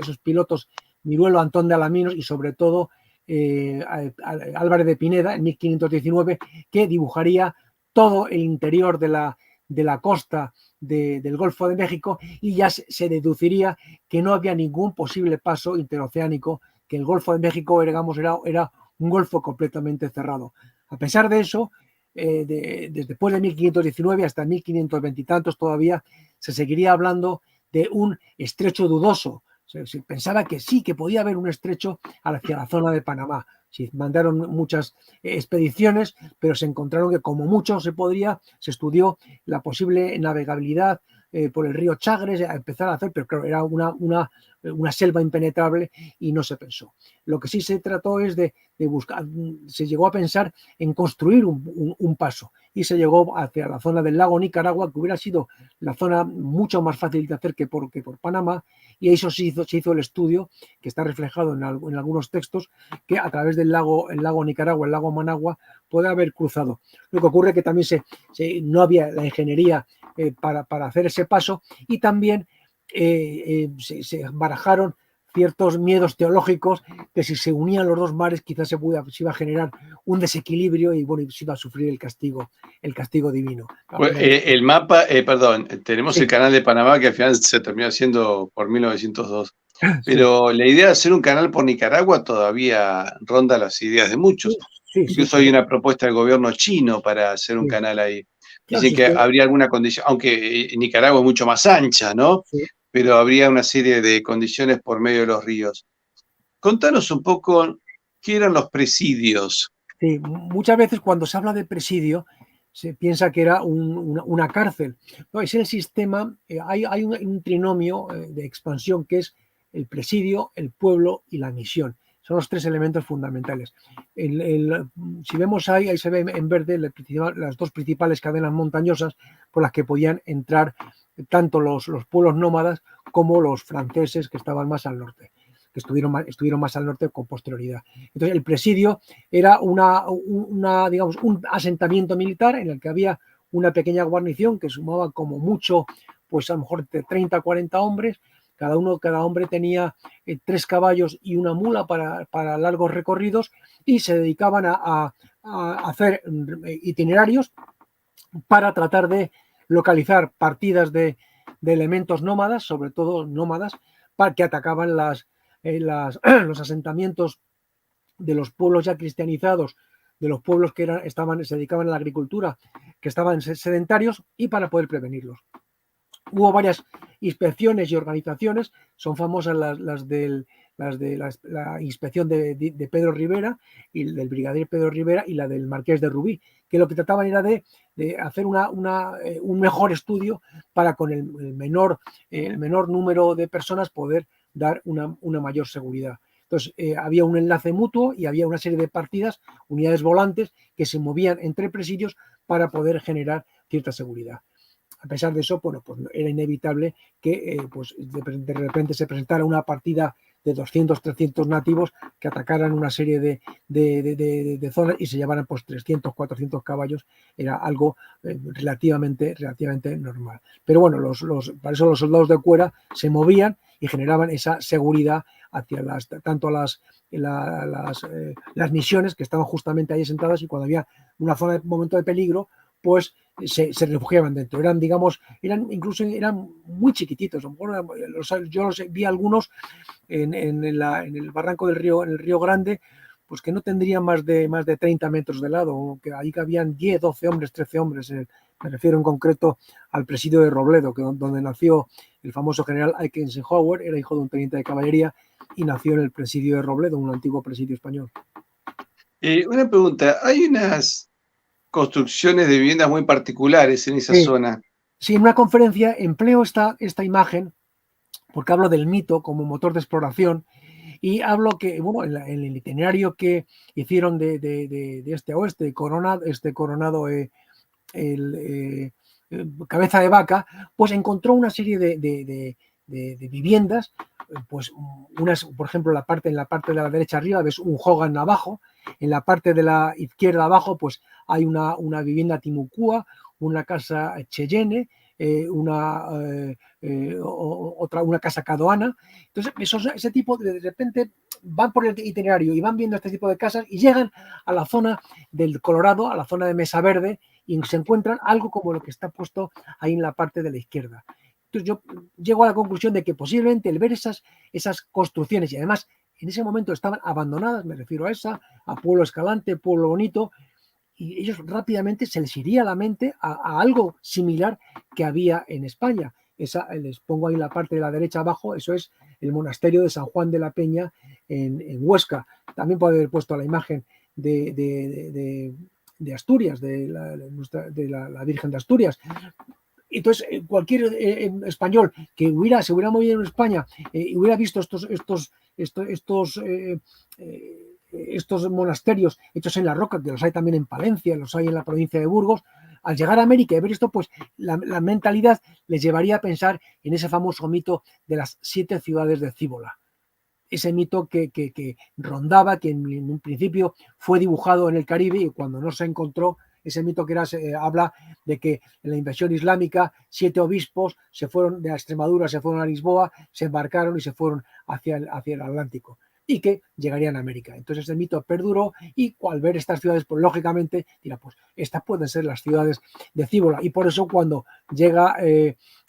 esos pilotos Miruelo, Antón de Alaminos y sobre todo Álvarez de Pineda en 1519, que dibujaría todo el interior de la costa del Golfo de México, y ya se deduciría que no había ningún posible paso interoceánico, que el Golfo de México era un golfo completamente cerrado. A pesar de eso, desde después de 1519 hasta 1520 y tantos todavía se seguiría hablando de un estrecho dudoso. Se pensaba que sí, que podía haber un estrecho hacia la zona de Panamá. Sí, mandaron muchas expediciones, pero se encontraron que como mucho se estudió la posible navegabilidad por el río Chagres, a empezar a hacer, pero claro, era una selva impenetrable y no se pensó. Lo que sí se trató es de buscar, se llegó a pensar en construir un paso, y se llegó hacia la zona del lago Nicaragua, que hubiera sido la zona mucho más fácil de hacer que por Panamá, y eso se hizo el estudio, que está reflejado en algunos textos, que a través del lago Nicaragua, el lago Managua, puede haber cruzado. Lo que ocurre es que también no había la ingeniería para hacer ese paso, y también se barajaron ciertos miedos teológicos, que si se unían los dos mares quizás se iba a generar un desequilibrio y bueno, se iba a sufrir el castigo divino. Bueno, el mapa, perdón, tenemos Sí. el canal de Panamá que al final se terminó haciendo por 1902, Sí. pero la idea de hacer un canal por Nicaragua todavía ronda las ideas de muchos. Sí, Incluso hay una propuesta del gobierno chino para hacer un canal ahí. Claro, Dicen que habría alguna condición, aunque Nicaragua es mucho más ancha, ¿no? sí. Pero habría una serie de condiciones por medio de los ríos. Contanos un poco qué eran los presidios. Sí, muchas veces cuando se habla de presidio se piensa que era una cárcel. No, es el sistema, hay un trinomio de expansión, que es el presidio, el pueblo y la misión. Son los tres elementos fundamentales. Si vemos ahí se ve en verde las dos principales cadenas montañosas por las que podían entrar tanto los pueblos nómadas como los franceses, que estaban más al norte, que estuvieron más al norte con posterioridad. Entonces, el presidio era digamos, un asentamiento militar en el que había una pequeña guarnición que sumaba como mucho, pues a lo mejor de 30 a 40 hombres. Cada hombre tenía 3 caballos y una mula para largos recorridos, y se dedicaban a hacer itinerarios para tratar de localizar partidas de elementos nómadas, sobre todo nómadas, para que atacaban los asentamientos de los pueblos ya cristianizados, de los pueblos que se dedicaban a la agricultura, que estaban sedentarios, y para poder prevenirlos. Hubo varias inspecciones y organizaciones, son famosas las de la inspección de Pedro Rivera, y del brigadier Pedro Rivera, y la del marqués de Rubí, que lo que trataban era de hacer un mejor estudio para con el menor número de personas poder dar una mayor seguridad. Entonces, había un enlace mutuo y había una serie de partidas, unidades volantes, que se movían entre presidios para poder generar cierta seguridad. A pesar de eso, bueno, pues era inevitable que pues de repente se presentara una partida de 200, 300 nativos que atacaran una serie de zonas y se llevaran pues 300, 400 caballos. Era algo relativamente normal. Pero bueno, para eso los soldados de Cuera se movían y generaban esa seguridad hacia tanto las misiones, que estaban justamente ahí sentadas, y cuando había una zona de momento de peligro, pues se refugiaban dentro. Eran muy chiquititos. Yo los vi algunos en el barranco del río, en el Río Grande, pues que no tendrían más de 30 metros de lado, que ahí cabían 10, 12 hombres, 13 hombres. Me refiero en concreto al presidio de Robledo, donde nació el famoso general Eisenhower, era hijo de un teniente de caballería, y nació en el presidio de Robledo, un antiguo presidio español. Una pregunta, hay unas construcciones de viviendas muy particulares en esa zona. Sí, en una conferencia empleo esta imagen porque hablo del mito como motor de exploración, y hablo que, bueno, en el itinerario que hicieron de este a oeste, Coronado Cabeza de Vaca, pues encontró una serie de viviendas, pues por ejemplo, en la parte de la derecha arriba ves un hogan abajo, en la parte de la izquierda abajo pues hay una vivienda timucúa, una casa Cheyenne, una casa cadoana. Entonces, ese tipo de repente van por el itinerario y van viendo este tipo de casas y llegan a la zona del Colorado, a la zona de Mesa Verde, y se encuentran algo como lo que está puesto ahí en la parte de la izquierda. Entonces yo llego a la conclusión de que posiblemente el ver esas construcciones, y además en ese momento estaban abandonadas, me refiero a esa, a Pueblo Escalante, Pueblo Bonito, y ellos rápidamente se les iría a la mente a algo similar que había en España. Les pongo ahí la parte de la derecha abajo, eso es el monasterio de San Juan de la Peña en Huesca. También puede haber puesto la imagen de Asturias, de la Virgen de Asturias. Entonces, cualquier español que se hubiera movido en España y hubiera visto estos monasterios hechos en la roca, que los hay también en Palencia, los hay en la provincia de Burgos, al llegar a América y ver esto, pues la mentalidad les llevaría a pensar en ese famoso mito de las 7 ciudades de Cíbola. Ese mito que rondaba, que en un principio fue dibujado en el Caribe y cuando no se encontró, ese mito que habla de que en la invasión islámica 7 obispos se fueron de Extremadura, se fueron a Lisboa, se embarcaron y se fueron hacia el Atlántico y que llegarían a América. Entonces el mito perduró y al ver estas ciudades, pues lógicamente dirá, pues estas pueden ser las ciudades de Cíbola. Y por eso cuando llega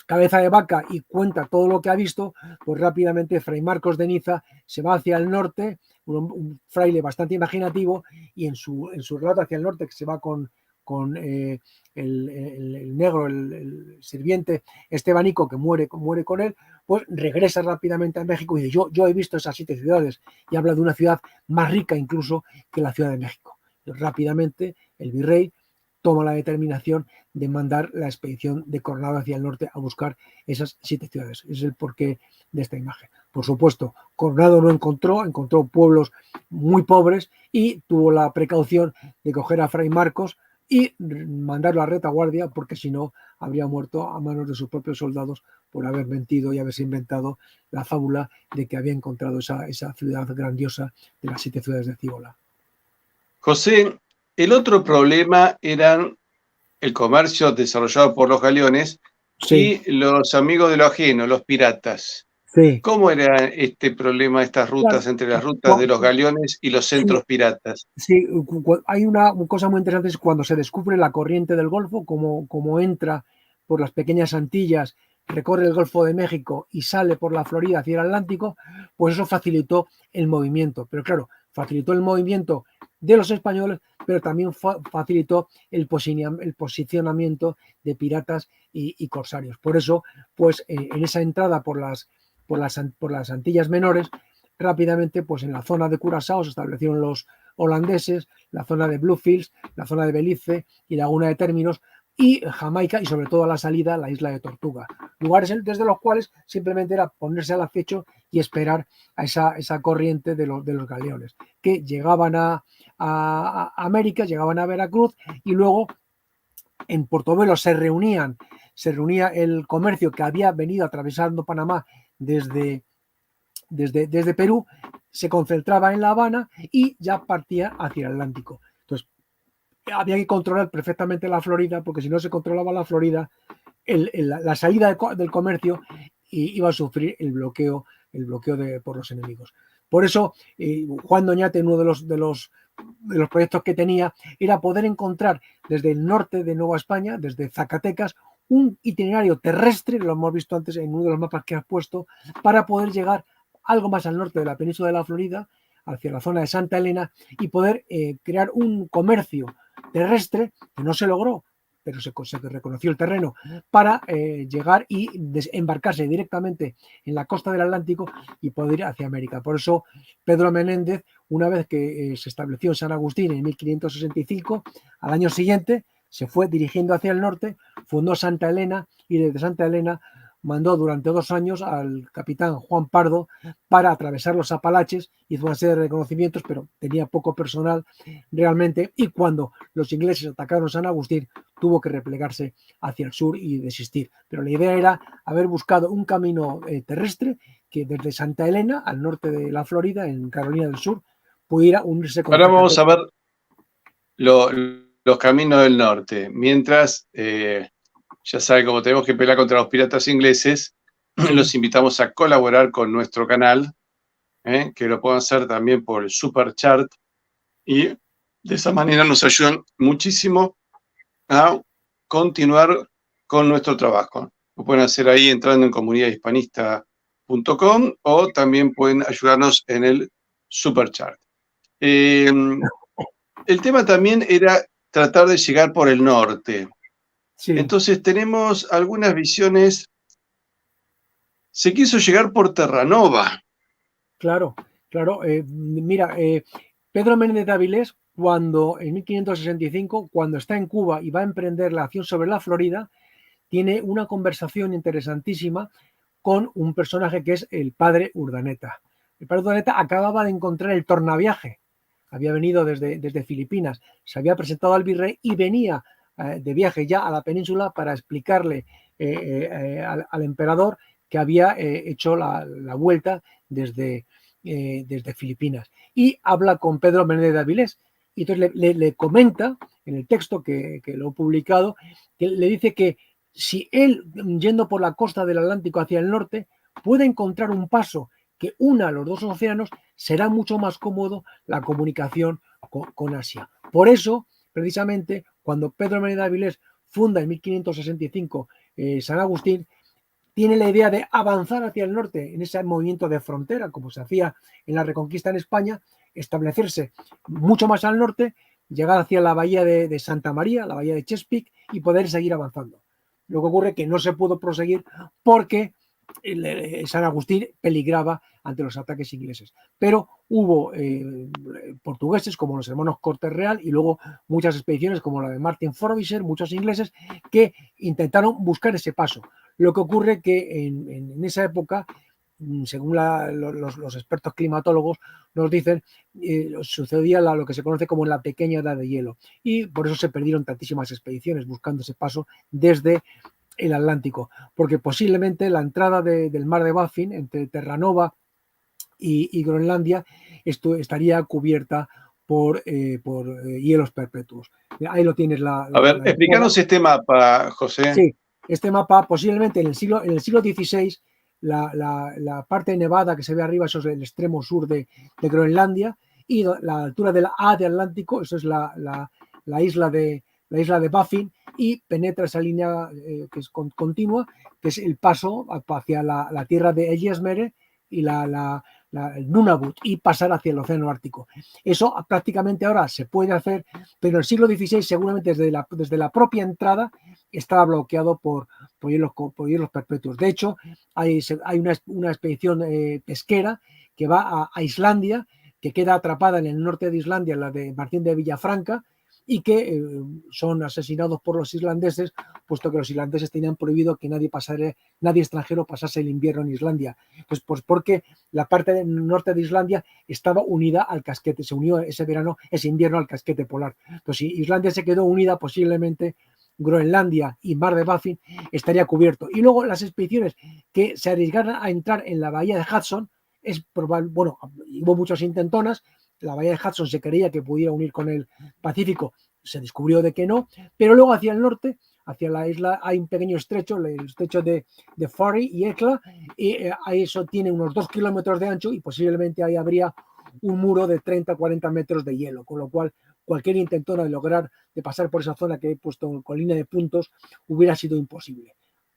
Cabeza de Vaca y cuenta todo lo que ha visto, pues rápidamente Fray Marcos de Niza se va hacia el norte, un fraile bastante imaginativo, y en su relato hacia el norte, que se va con el negro, el sirviente estebanico que muere con él, pues regresa rápidamente a México y dice, yo he visto esas 7 ciudades, y habla de una ciudad más rica incluso que la Ciudad de México. Y rápidamente el virrey toma la determinación de mandar la expedición de Coronado hacia el norte a buscar esas 7 ciudades. Ese es el porqué de esta imagen. Por supuesto, Coronado no encontró pueblos muy pobres y tuvo la precaución de coger a Fray Marcos y mandarlo a retaguardia, porque si no habría muerto a manos de sus propios soldados por haber mentido y haberse inventado la fábula de que había encontrado esa ciudad grandiosa de las 7 ciudades de Cíbola. José, el otro problema eran el comercio desarrollado por los galeones, sí, y los amigos de lo ajeno, los piratas. Sí. ¿Cómo era este problema, estas rutas, entre las rutas de los galeones y los centros piratas? Sí, hay una cosa muy interesante, es cuando se descubre la corriente del Golfo, como entra por las pequeñas Antillas, recorre el Golfo de México y sale por la Florida hacia el Atlántico, pues eso facilitó el movimiento. Pero claro, facilitó el movimiento de los españoles, pero también facilitó el posicionamiento de piratas y corsarios. Por eso, pues en esa entrada por las Antillas Menores, rápidamente, pues en la zona de Curazao se establecieron los holandeses, la zona de Bluefields, la zona de Belice y Laguna de Términos, y Jamaica, y sobre todo a la salida la isla de Tortuga, lugares desde los cuales simplemente era ponerse al acecho y esperar a esa corriente de los galeones que llegaban a América, llegaban a Veracruz, y luego en Portobelo se reunía el comercio que había venido atravesando Panamá desde Perú, se concentraba en La Habana y ya partía hacia el Atlántico. Entonces, había que controlar perfectamente la Florida, porque si no se controlaba la Florida, la salida del comercio iba a sufrir el bloqueo por los enemigos. Por eso, Juan Doñate, uno de los proyectos que tenía, era poder encontrar desde el norte de Nueva España, desde Zacatecas, un itinerario terrestre, lo hemos visto antes en uno de los mapas que has puesto, para poder llegar algo más al norte de la península de la Florida, hacia la zona de Santa Elena, y poder crear un comercio terrestre, que no se logró, pero se reconoció el terreno, para llegar y embarcarse directamente en la costa del Atlántico y poder ir hacia América. Por eso Pedro Menéndez, una vez que se estableció en San Agustín en 1565, al año siguiente se fue dirigiendo hacia el norte, fundó Santa Elena, y desde Santa Elena mandó durante 2 años al capitán Juan Pardo para atravesar los Apalaches, hizo una serie de reconocimientos, pero tenía poco personal realmente, y cuando los ingleses atacaron San Agustín tuvo que replegarse hacia el sur y desistir. Pero la idea era haber buscado un camino terrestre que desde Santa Elena, al norte de la Florida, en Carolina del Sur, pudiera unirse con... Ahora vamos a ver los caminos del norte. Mientras, ya saben, como tenemos que pelear contra los piratas ingleses, los invitamos a colaborar con nuestro canal que lo puedan hacer también por el Super Chat, y de esa manera nos ayudan muchísimo a continuar con nuestro trabajo. Lo pueden hacer ahí entrando en comunidadhispanista.com o también pueden ayudarnos en el Super Chat. El tema también era tratar de llegar por el norte. Sí. Entonces tenemos algunas visiones. Se quiso llegar por Terranova. Claro, claro. Mira, Pedro Menéndez de Avilés, cuando en 1565, cuando está en Cuba y va a emprender la acción sobre la Florida, tiene una conversación interesantísima con un personaje que es el padre Urdaneta. El padre Urdaneta acababa de encontrar el tornaviaje, había venido desde Filipinas, se había presentado al virrey y venía de viaje ya a la península para explicarle al emperador que había hecho la vuelta desde Filipinas. Y habla con Pedro Menéndez de Avilés. Y entonces le comenta en el texto que lo he publicado, que le dice que si él, yendo por la costa del Atlántico hacia el norte, puede encontrar un paso que una los dos océanos, será mucho más cómodo la comunicación con Asia. Por eso, precisamente, cuando Pedro Menéndez de Avilés funda en 1565 San Agustín, tiene la idea de avanzar hacia el norte en ese movimiento de frontera, como se hacía en la Reconquista en España, establecerse mucho más al norte, llegar hacia la bahía de Santa María, la bahía de Chesapeake, y poder seguir avanzando. Lo que ocurre es que no se pudo proseguir porque San Agustín peligraba ante los ataques ingleses. Pero hubo portugueses como los hermanos Cortés Real y luego muchas expediciones como la de Martin Frobisher, muchos ingleses que intentaron buscar ese paso. Lo que ocurre que en esa época, según los expertos climatólogos nos dicen, sucedía lo que se conoce como la pequeña edad de hielo, y por eso se perdieron tantísimas expediciones buscando ese paso desde el Atlántico, porque posiblemente la entrada del mar de Baffin entre Terranova y Groenlandia estaría cubierta por hielos perpetuos. Ahí lo tienes. A ver, explícanos este mapa, José. Sí, este mapa posiblemente en el siglo XVI, la parte nevada que se ve arriba, eso es el extremo sur de Groenlandia, y la altura de la A de Atlántico, eso es la isla de Baffin, y penetra esa línea que es continua, que es el paso hacia la tierra de Ellesmere y el Nunavut, y pasar hacia el océano Ártico. Eso prácticamente ahora se puede hacer, pero en el siglo XVI seguramente desde la propia entrada estaba bloqueado por hielos perpetuos. De hecho, hay una expedición pesquera que va a Islandia, que queda atrapada en el norte de Islandia, la de Martín de Villafranca, y que son asesinados por los islandeses, puesto que los islandeses tenían prohibido que nadie extranjero pasase el invierno en Islandia. Entonces, pues porque la parte del norte de Islandia estaba unida al casquete, se unió ese invierno al casquete polar. Entonces, si Islandia se quedó unida, posiblemente Groenlandia y Mar de Baffin estaría cubierto. Y luego las expediciones que se arriesgaron a entrar en la bahía de Hudson, es probable, bueno, hubo muchas intentonas, la bahía de Hudson se creía que pudiera unir con el Pacífico, se descubrió de que no, pero luego hacia el norte, hacia la isla, hay un pequeño estrecho, el estrecho de Fari y Ekla, y eso tiene unos 2 kilómetros de ancho y posiblemente ahí habría un muro de 30-40 metros de hielo, con lo cual cualquier intentona de pasar por esa zona que he puesto con línea de puntos hubiera sido imposible.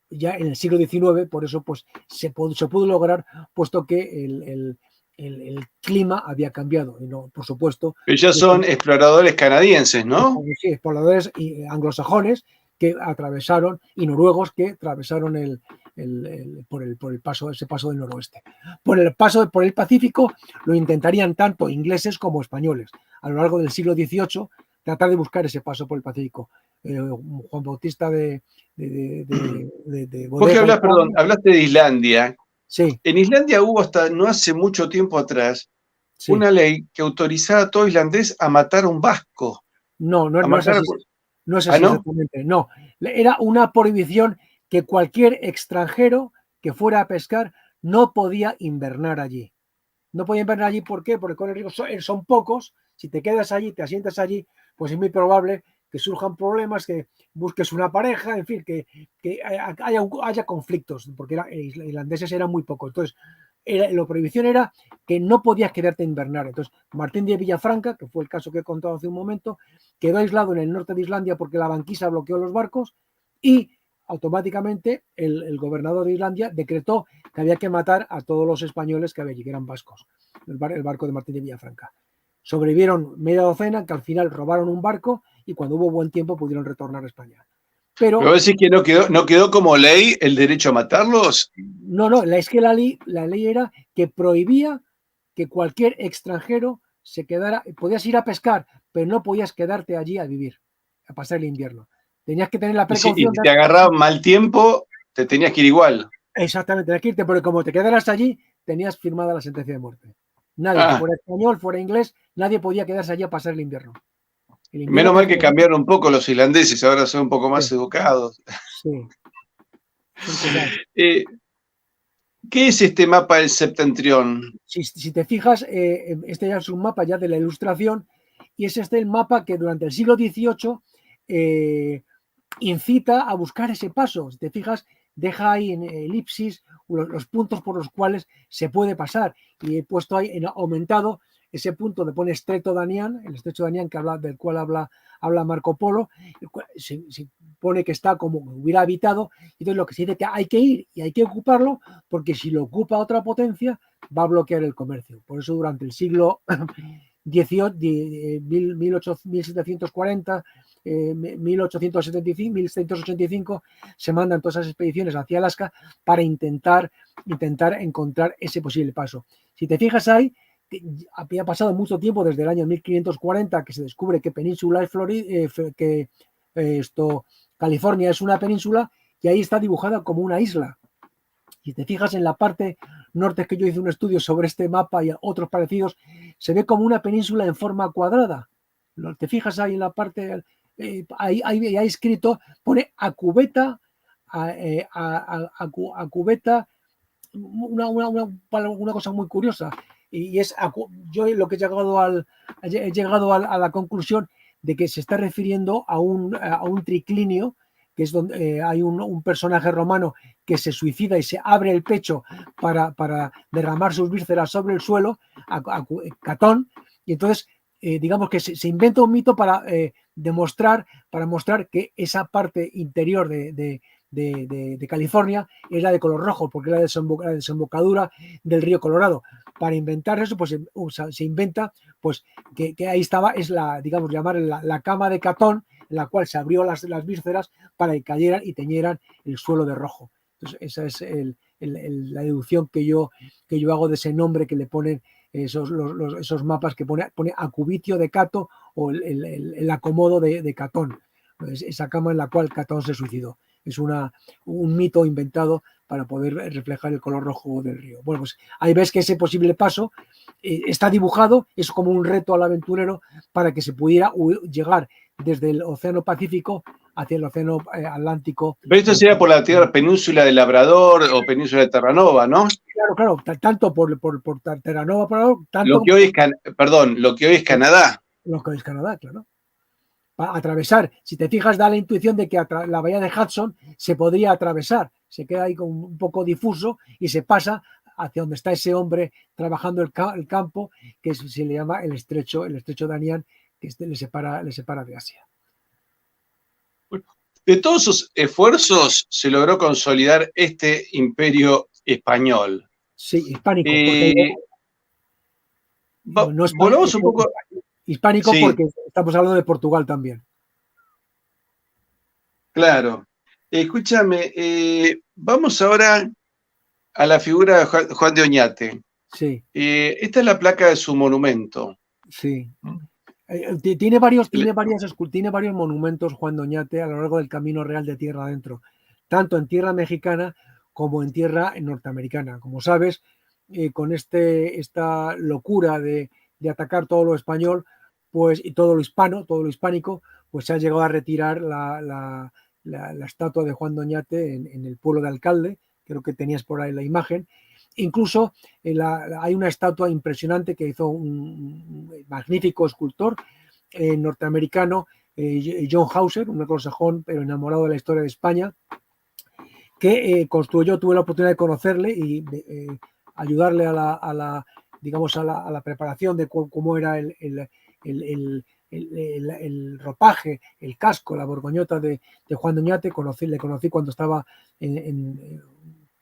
Ya en el siglo XIX, por eso pues se pudo lograr, puesto que el clima había cambiado, y no, por supuesto. Ellos son exploradores canadienses, ¿no? Sí, exploradores anglosajones que atravesaron, y noruegos que atravesaron por el paso, ese paso del noroeste. Por el Pacífico lo intentarían tanto ingleses como españoles a lo largo del siglo XVIII, tratar de buscar ese paso por el Pacífico. Juan Bautista de Vos que hablaste de Islandia. Sí. En Islandia hubo hasta no hace mucho tiempo atrás una ley que autorizaba a todo islandés a matar a un vasco. No es así. No es así exactamente. No, era una prohibición que cualquier extranjero que fuera a pescar no podía invernar allí. No podía invernar allí, ¿por qué? Porque con el río son pocos. Si te quedas allí, te asientas allí, pues es muy probable que surjan problemas, que busques una pareja, en fin, que haya conflictos, porque irlandeses eran muy pocos. Entonces, la prohibición era que no podías quedarte a invernar. Entonces, Martín de Villafranca, que fue el caso que he contado hace un momento, quedó aislado en el norte de Islandia porque la banquisa bloqueó los barcos y automáticamente el gobernador de Islandia decretó que había que matar a todos los españoles que había allí, que eran vascos, el barco de Martín de Villafranca. Sobrevivieron media docena, que al final robaron un barco y cuando hubo buen tiempo pudieron retornar a España. Pero decís que no quedó como ley el derecho a matarlos? no, es que la ley era que prohibía que cualquier extranjero se quedara, podías ir a pescar, pero no podías quedarte allí a vivir, a pasar el invierno. Tenías que tener la precaución. Y si te agarraba mal tiempo, te tenías que ir igual. Exactamente, tenías que irte, porque como te quedaras allí, tenías firmada la sentencia de muerte. Nadie, fuera español, fuera inglés, nadie podía quedarse allí a pasar el invierno. Menos mal que cambiaron un poco los islandeses, ahora son un poco más educados. Sí. ¿Qué es este mapa del septentrión? Si te fijas, este ya es un mapa ya de la Ilustración, y es el mapa que durante el siglo XVIII incita a buscar ese paso. Si te fijas, deja ahí en elipsis los puntos por los cuales se puede pasar, y he puesto ahí en aumentado ese punto donde pone Estrecho de Anián, el Estrecho de Anián del cual habla Marco Polo, se pone que está como hubiera habitado, y entonces lo que se dice que hay que ir y hay que ocuparlo, porque si lo ocupa otra potencia va a bloquear el comercio. Por eso durante el siglo XVIII, 1740, 1875, 1685, se mandan todas esas expediciones hacia Alaska para intentar encontrar ese posible paso. Si te fijas ahí, había pasado mucho tiempo desde el año 1540 que se descubre que Península es California es una península, y ahí está dibujada como una isla. Si te fijas en la parte norte, que yo hice un estudio sobre este mapa y otros parecidos, se ve como una península en forma cuadrada. Te fijas ahí en la parte, ahí escrito, pone a cubeta, a cubeta, una cosa muy curiosa, y es, yo lo que he llegado a la conclusión de que se está refiriendo a un triclinio, que es donde hay un personaje romano que se suicida y se abre el pecho para derramar sus vísceras sobre el suelo, Catón, y entonces digamos que se inventa un mito para mostrar que esa parte interior de California es la de color rojo, porque es la desembocadura del río Colorado. Para inventar eso, pues se inventa pues que ahí estaba, es digamos, llamar la cama de Catón, en la cual se abrió las vísceras para que cayeran y teñieran el suelo de rojo. Entonces, esa es la deducción que yo hago de ese nombre que le ponen esos mapas, que pone Acubitio de Cato, o el acomodo de Catón, esa cama en la cual Catón se suicidó. Es un mito inventado para poder reflejar el color rojo del río. Bueno, pues ahí ves que ese posible paso está dibujado, es como un reto al aventurero para que se pudiera llegar desde el Océano Pacífico hacia el Océano Atlántico. Pero esto sería por la península de Labrador o península de Terranova, ¿no? Claro, tanto por Terranova, tanto lo que hoy es Canadá. Lo que hoy es Canadá, claro. Para atravesar, si te fijas, da la intuición de que la bahía de Hudson se podría atravesar, se queda ahí como un poco difuso y se pasa hacia donde está ese hombre trabajando el campo, que se le llama el estrecho de Anián, que le separa de Asia. De todos sus esfuerzos se logró consolidar este imperio español. Sí, hispánico. Volvamos un poco. Hispánico, sí. Porque estamos hablando de Portugal también. Claro. Escúchame, vamos ahora a la figura de Juan de Oñate. Sí. Esta es la placa de su monumento. Sí. Tiene varios monumentos Juan de Oñate a lo largo del Camino Real de tierra adentro, tanto en tierra mexicana como en tierra norteamericana. Como sabes, con esta locura de atacar todo lo español, pues, y todo lo hispánico, pues se ha llegado a retirar la estatua de Juan de Oñate en el pueblo de Alcalde. Creo que tenías por ahí la imagen. Incluso hay una estatua impresionante que hizo un magnífico escultor norteamericano, John Hauser, un anglosajón pero enamorado de la historia de España, que construyó, tuve la oportunidad de conocerle y ayudarle digamos, a la preparación de cómo era el ropaje, el casco, la borgoñota de Juan de Oñate. Le conocí cuando estaba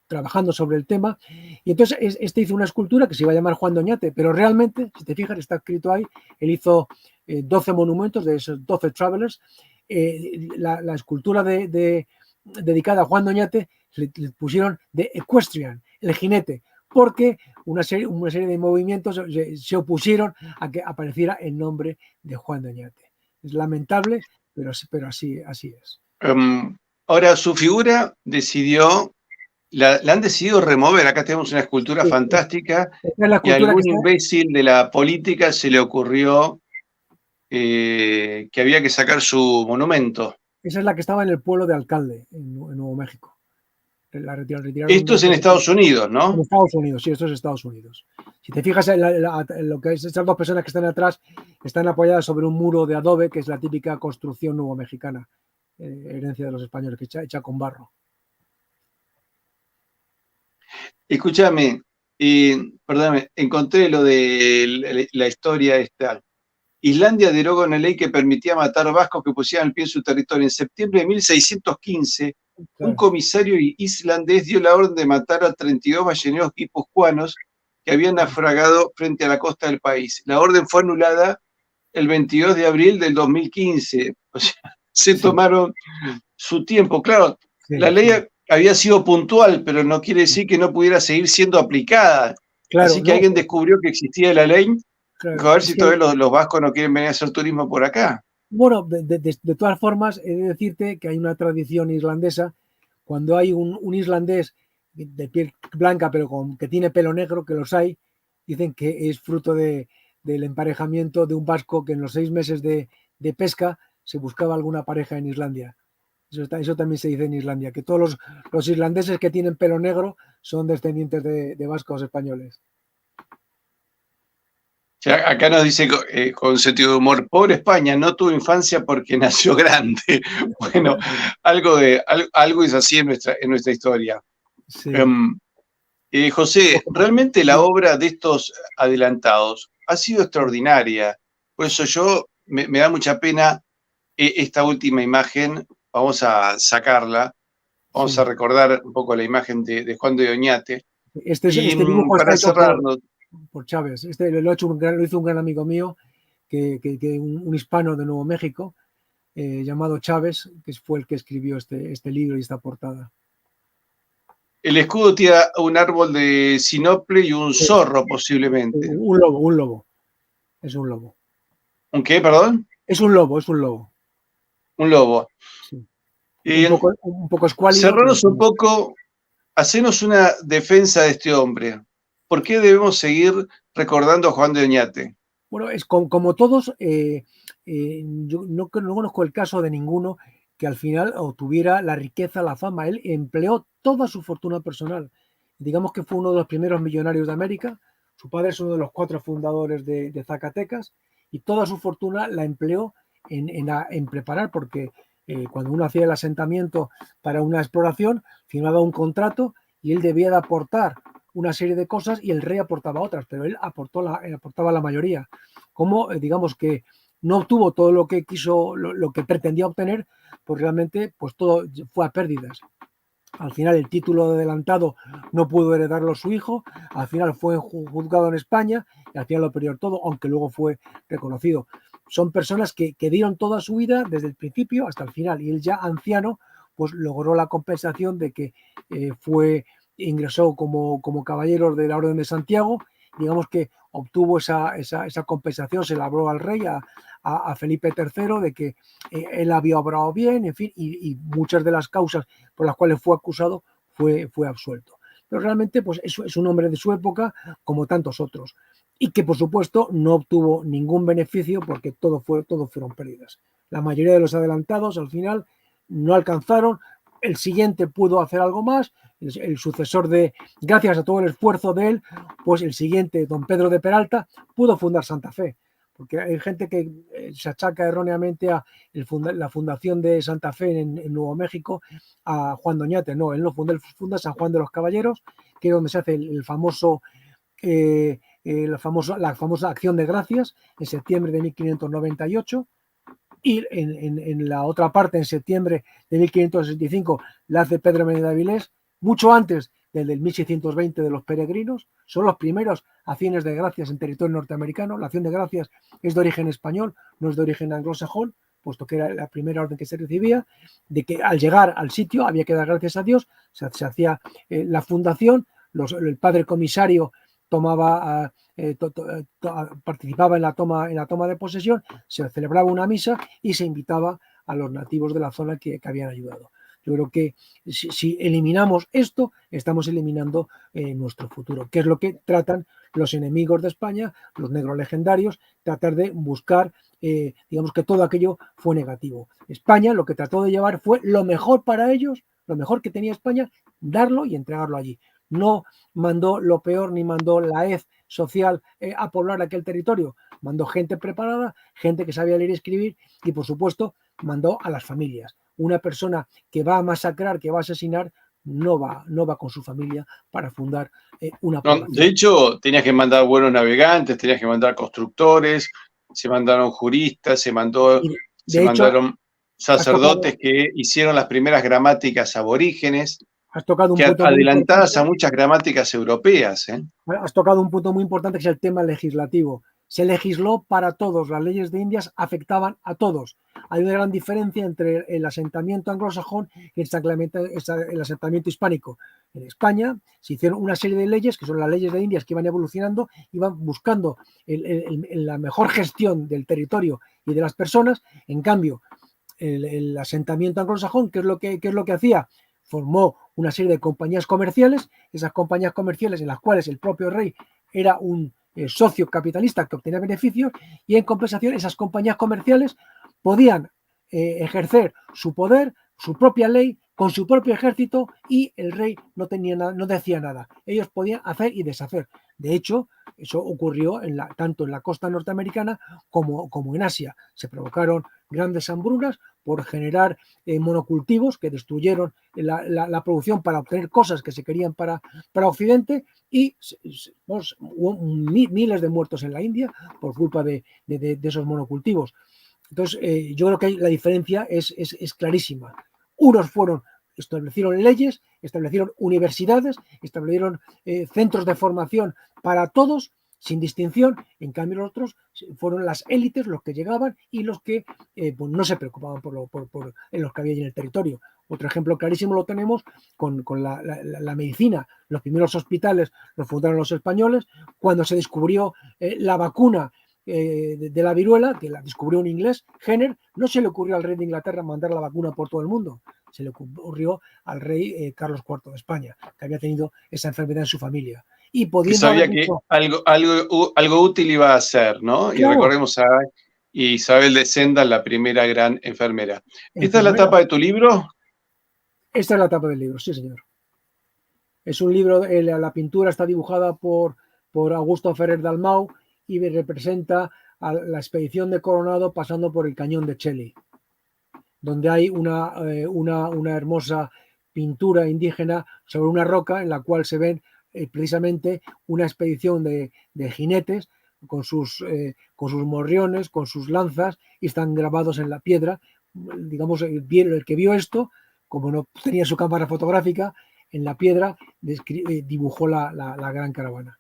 trabajando sobre el tema, y entonces este hizo una escultura que se iba a llamar Juan de Oñate, pero realmente, si te fijas, está escrito ahí, él hizo 12 monumentos de esos 12 travelers. La escultura dedicada a Juan de Oñate le pusieron de Equestrian, el jinete, porque una serie de movimientos se opusieron a que apareciera el nombre de Juan de Oñate. Es lamentable, pero así es. Ahora, su figura la han decidido remover. Acá tenemos una escultura fantástica, y a algún imbécil de la política se le ocurrió que había que sacar su monumento. Esa es la que estaba en el pueblo de Alcalde, en Nuevo México. Esto es en Estados Unidos, ¿no? En Estados Unidos, sí, esto es Estados Unidos. Si te fijas, lo que es, estas dos personas que están atrás están apoyadas sobre un muro de adobe, que es la típica construcción nuevo mexicana, herencia de los españoles, que hecha con barro. Escúchame, perdóname, encontré lo de la historia esta. Islandia derogó una ley que permitía matar vascos que pusieran el pie en su territorio. En septiembre de 1615, un comisario islandés dio la orden de matar a 32 balleneros guipuzcoanos que habían naufragado frente a la costa del país. La orden fue anulada el 22 de abril del 2015. O sea, se tomaron su tiempo. Claro, la ley había sido puntual, pero no quiere decir que no pudiera seguir siendo aplicada. Claro, así que alguien descubrió que existía la ley. Claro, a ver si todavía los vascos no quieren venir a hacer turismo por acá. Bueno, de todas formas, he de decirte que hay una tradición islandesa. Cuando hay un islandés de piel blanca, pero que tiene pelo negro, que los hay, dicen que es fruto del emparejamiento de un vasco que en los 6 meses de pesca se buscaba alguna pareja en Islandia. Eso también se dice en Islandia, que todos los islandeses que tienen pelo negro son descendientes de vascos españoles. Acá nos dice con sentido de humor, pobre España, no tuvo infancia porque nació grande. Bueno, algo es así en nuestra historia. Sí. José, realmente la obra de estos adelantados ha sido extraordinaria. Por eso me da mucha pena esta última imagen. Vamos a sacarla. Vamos a recordar un poco la imagen de Juan de Oñate. Este dibujo para cerrarnos. Por Chávez. Lo hizo un gran amigo mío, un hispano de Nuevo México, llamado Chávez, que fue el que escribió este libro y esta portada. El escudo tiene un árbol de sinople y un zorro, posiblemente. Un lobo. Es un lobo. ¿Un qué, perdón? Es un lobo. Un lobo. Sí. Un poco escuálido. Cerrarnos un poco, hacenos una defensa de este hombre. ¿Por qué debemos seguir recordando a Juan de Oñate? Bueno, es como todos, yo no conozco el caso de ninguno que al final obtuviera la riqueza, la fama. Él empleó toda su fortuna personal. Digamos que fue uno de los primeros millonarios de América. Su padre es uno de los 4 fundadores de Zacatecas, y toda su fortuna la empleó en preparar, porque cuando uno hacía el asentamiento para una exploración, firmaba un contrato y él debía de aportar una serie de cosas y el rey aportaba otras, pero él aportaba la mayoría. Como digamos que no obtuvo todo lo que quiso, lo que pretendía obtener, pues realmente pues todo fue a pérdidas. Al final el título de adelantado no pudo heredarlo su hijo, al final fue juzgado en España y al final lo perdió todo, aunque luego fue reconocido. Son personas que dieron toda su vida desde el principio hasta el final, y él ya anciano pues logró la compensación de que ingresó como caballero de la Orden de Santiago. Digamos que obtuvo esa compensación, se la habló al rey, a Felipe III, de que él había obrado bien, en fin, y muchas de las causas por las cuales fue acusado fue absuelto. Pero realmente pues es un hombre de su época, como tantos otros, y que por supuesto no obtuvo ningún beneficio, porque todo fueron pérdidas. La mayoría de los adelantados al final no alcanzaron. El siguiente pudo hacer algo más, el sucesor gracias a todo el esfuerzo de él, pues el siguiente, don Pedro de Peralta, pudo fundar Santa Fe. porque hay gente que se achaca erróneamente a la fundación de Santa Fe en Nuevo México a Juan Doñate. No, él no funda, él funda San Juan de los Caballeros, que es donde se hace el famoso, la famosa Acción de Gracias en septiembre de 1598. Y en la otra parte, en septiembre de 1565, la hace Pedro Menéndez de Avilés, mucho antes del 1620 de los peregrinos. Son los primeros acciones de gracias en territorio norteamericano. La acción de gracias es de origen español, no es de origen anglosajón, puesto que era la primera orden que se recibía, de que al llegar al sitio había que dar gracias a Dios. Se hacía la fundación, el padre comisario tomaba, participaba en la toma de posesión, se celebraba una misa y se invitaba a los nativos de la zona que habían ayudado. Yo creo que si eliminamos esto, estamos eliminando nuestro futuro, que es lo que tratan los enemigos de España, los negros legendarios, tratar de buscar, digamos que todo aquello fue negativo. España lo que trató de llevar fue lo mejor para ellos, lo mejor que tenía España, darlo y entregarlo allí. No mandó lo peor ni mandó la hez social a poblar aquel territorio. Mandó gente preparada, gente que sabía leer y escribir y, por supuesto, mandó a las familias. Una persona que va a masacrar, que va a asesinar, no va con su familia para fundar una población. De hecho, tenías que mandar buenos navegantes, tenías que mandar constructores, se mandaron juristas, se mandaron sacerdotes que hicieron las primeras gramáticas aborígenes, has tocado un que punto adelantadas a muchas gramáticas europeas. Has tocado un punto muy importante, que es el tema legislativo. Se legisló para todos, las leyes de Indias afectaban a todos. Hay una gran diferencia entre el asentamiento anglosajón y el asentamiento hispánico. En España se hicieron una serie de leyes, que son las leyes de Indias, que iban evolucionando, iban buscando la mejor gestión del territorio y de las personas. En cambio, el asentamiento anglosajón, ¿qué es lo que hacía? Formó una serie de compañías comerciales, esas compañías comerciales en las cuales el propio rey era un socio capitalista que obtenía beneficios, y en compensación esas compañías comerciales podían ejercer su poder, su propia ley, con su propio ejército, y el rey no decía nada. Ellos podían hacer y deshacer. De hecho, eso ocurrió tanto en la costa norteamericana como en Asia. Se provocaron grandes hambrunas por generar monocultivos que destruyeron la producción para obtener cosas que se querían para Occidente, y hubo miles de muertos en la India por culpa de esos monocultivos. Entonces, yo creo que la diferencia es clarísima. Unos establecieron leyes, establecieron universidades, establecieron centros de formación para todos, sin distinción. En cambio, los otros fueron las élites los que llegaban y los que pues no se preocupaban en los que había en el territorio. Otro ejemplo clarísimo lo tenemos con la medicina. Los primeros hospitales los fundaron los españoles. Cuando se descubrió la vacuna de la viruela, que la descubrió un inglés, Jenner, no se le ocurrió al rey de Inglaterra mandar la vacuna por todo el mundo. Se le ocurrió al rey Carlos IV de España, que había tenido esa enfermedad en su familia. Y que sabía que algo útil iba a ser, ¿no? Claro. Y recordemos a Isabel de Senda, la primera gran enfermera. ¿Esta es la tapa de tu libro? Esta es la tapa del libro, sí, señor. Es un libro, la pintura está dibujada por Augusto Ferrer Dalmau y representa a la expedición de Coronado pasando por el cañón de Chelly, donde hay una hermosa pintura indígena sobre una roca en la cual se ven precisamente una expedición de jinetes con sus morriones, con sus lanzas, y están grabados en la piedra. Digamos, el que vio esto, como no tenía su cámara fotográfica, en la piedra dibujó la gran caravana.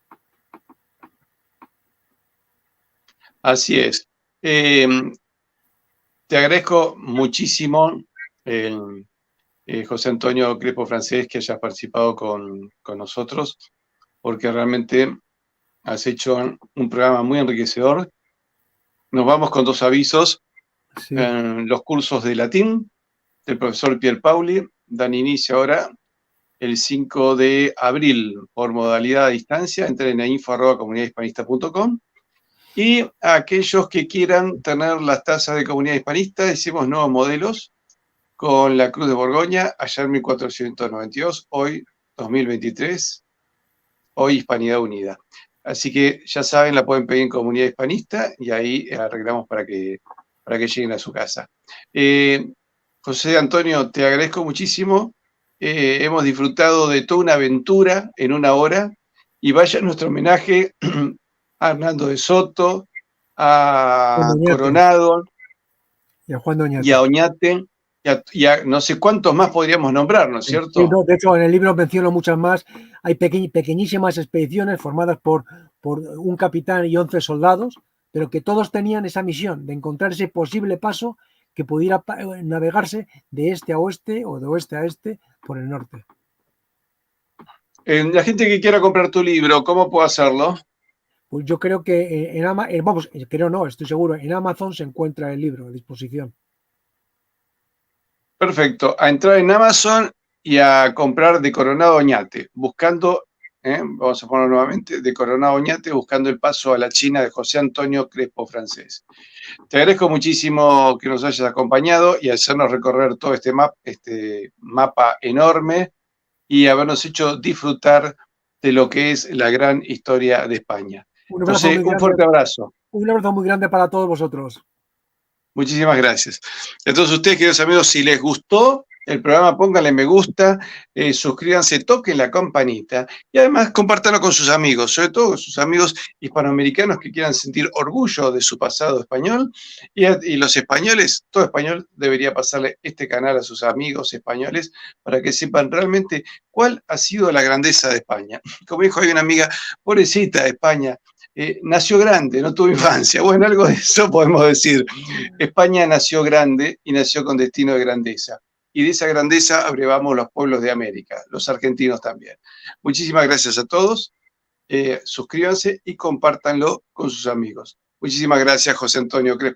Así es. Te agradezco muchísimo, José Antonio Crespo Francés, que hayas participado con nosotros, porque realmente has hecho un programa muy enriquecedor. Nos vamos con 2 avisos. Sí. Los cursos de latín del profesor Pierpaoli dan inicio ahora el 5 de abril por modalidad a distancia. Entren a info@comunidadhispanista.com. Y a aquellos que quieran tener las tazas de Comunidad Hispanista, hicimos nuevos modelos con la Cruz de Borgoña, ayer 1492, hoy 2023, hoy Hispanidad Unida. Así que ya saben, la pueden pedir en Comunidad Hispanista y ahí arreglamos para que lleguen a su casa. José Antonio, te agradezco muchísimo. Hemos disfrutado de toda una aventura en una hora y vaya nuestro homenaje a Hernando de Soto, a Coronado y a Juan de Oñate. Y a Oñate, y a no sé cuántos más podríamos nombrar, ¿no es cierto? Sí, no, de hecho, en el libro menciono muchas más. Hay pequeñísimas expediciones formadas por un capitán y 11 soldados, pero que todos tenían esa misión de encontrar ese posible paso que pudiera navegarse de este a oeste o de oeste a este por el norte. La gente que quiera comprar tu libro, ¿cómo puedo hacerlo? Pues yo creo que estoy seguro, en Amazon se encuentra el libro a disposición. Perfecto, a entrar en Amazon y a comprar de Coronado Oñate, buscando, vamos a ponerlo nuevamente, de Coronado Oñate, buscando el paso a la China de José Antonio Crespo Francés. Te agradezco muchísimo que nos hayas acompañado y hacernos recorrer todo este mapa enorme y habernos hecho disfrutar de lo que es la gran historia de España. Entonces, un fuerte abrazo. Un abrazo muy grande para todos vosotros. Muchísimas gracias. Entonces, ustedes, queridos amigos, si les gustó el programa, pónganle me gusta, suscríbanse, toquen la campanita y además compártanlo con sus amigos, sobre todo con sus amigos hispanoamericanos que quieran sentir orgullo de su pasado español y los españoles, todo español debería pasarle este canal a sus amigos españoles para que sepan realmente cuál ha sido la grandeza de España. Como dijo, hay una amiga, pobrecita de España, nació grande, no tuvo infancia. Bueno, algo de eso podemos decir. España nació grande y nació con destino de grandeza. Y de esa grandeza abrevamos los pueblos de América, los argentinos también. Muchísimas gracias a todos. Suscríbanse y compártanlo con sus amigos. Muchísimas gracias, José Antonio Crespo.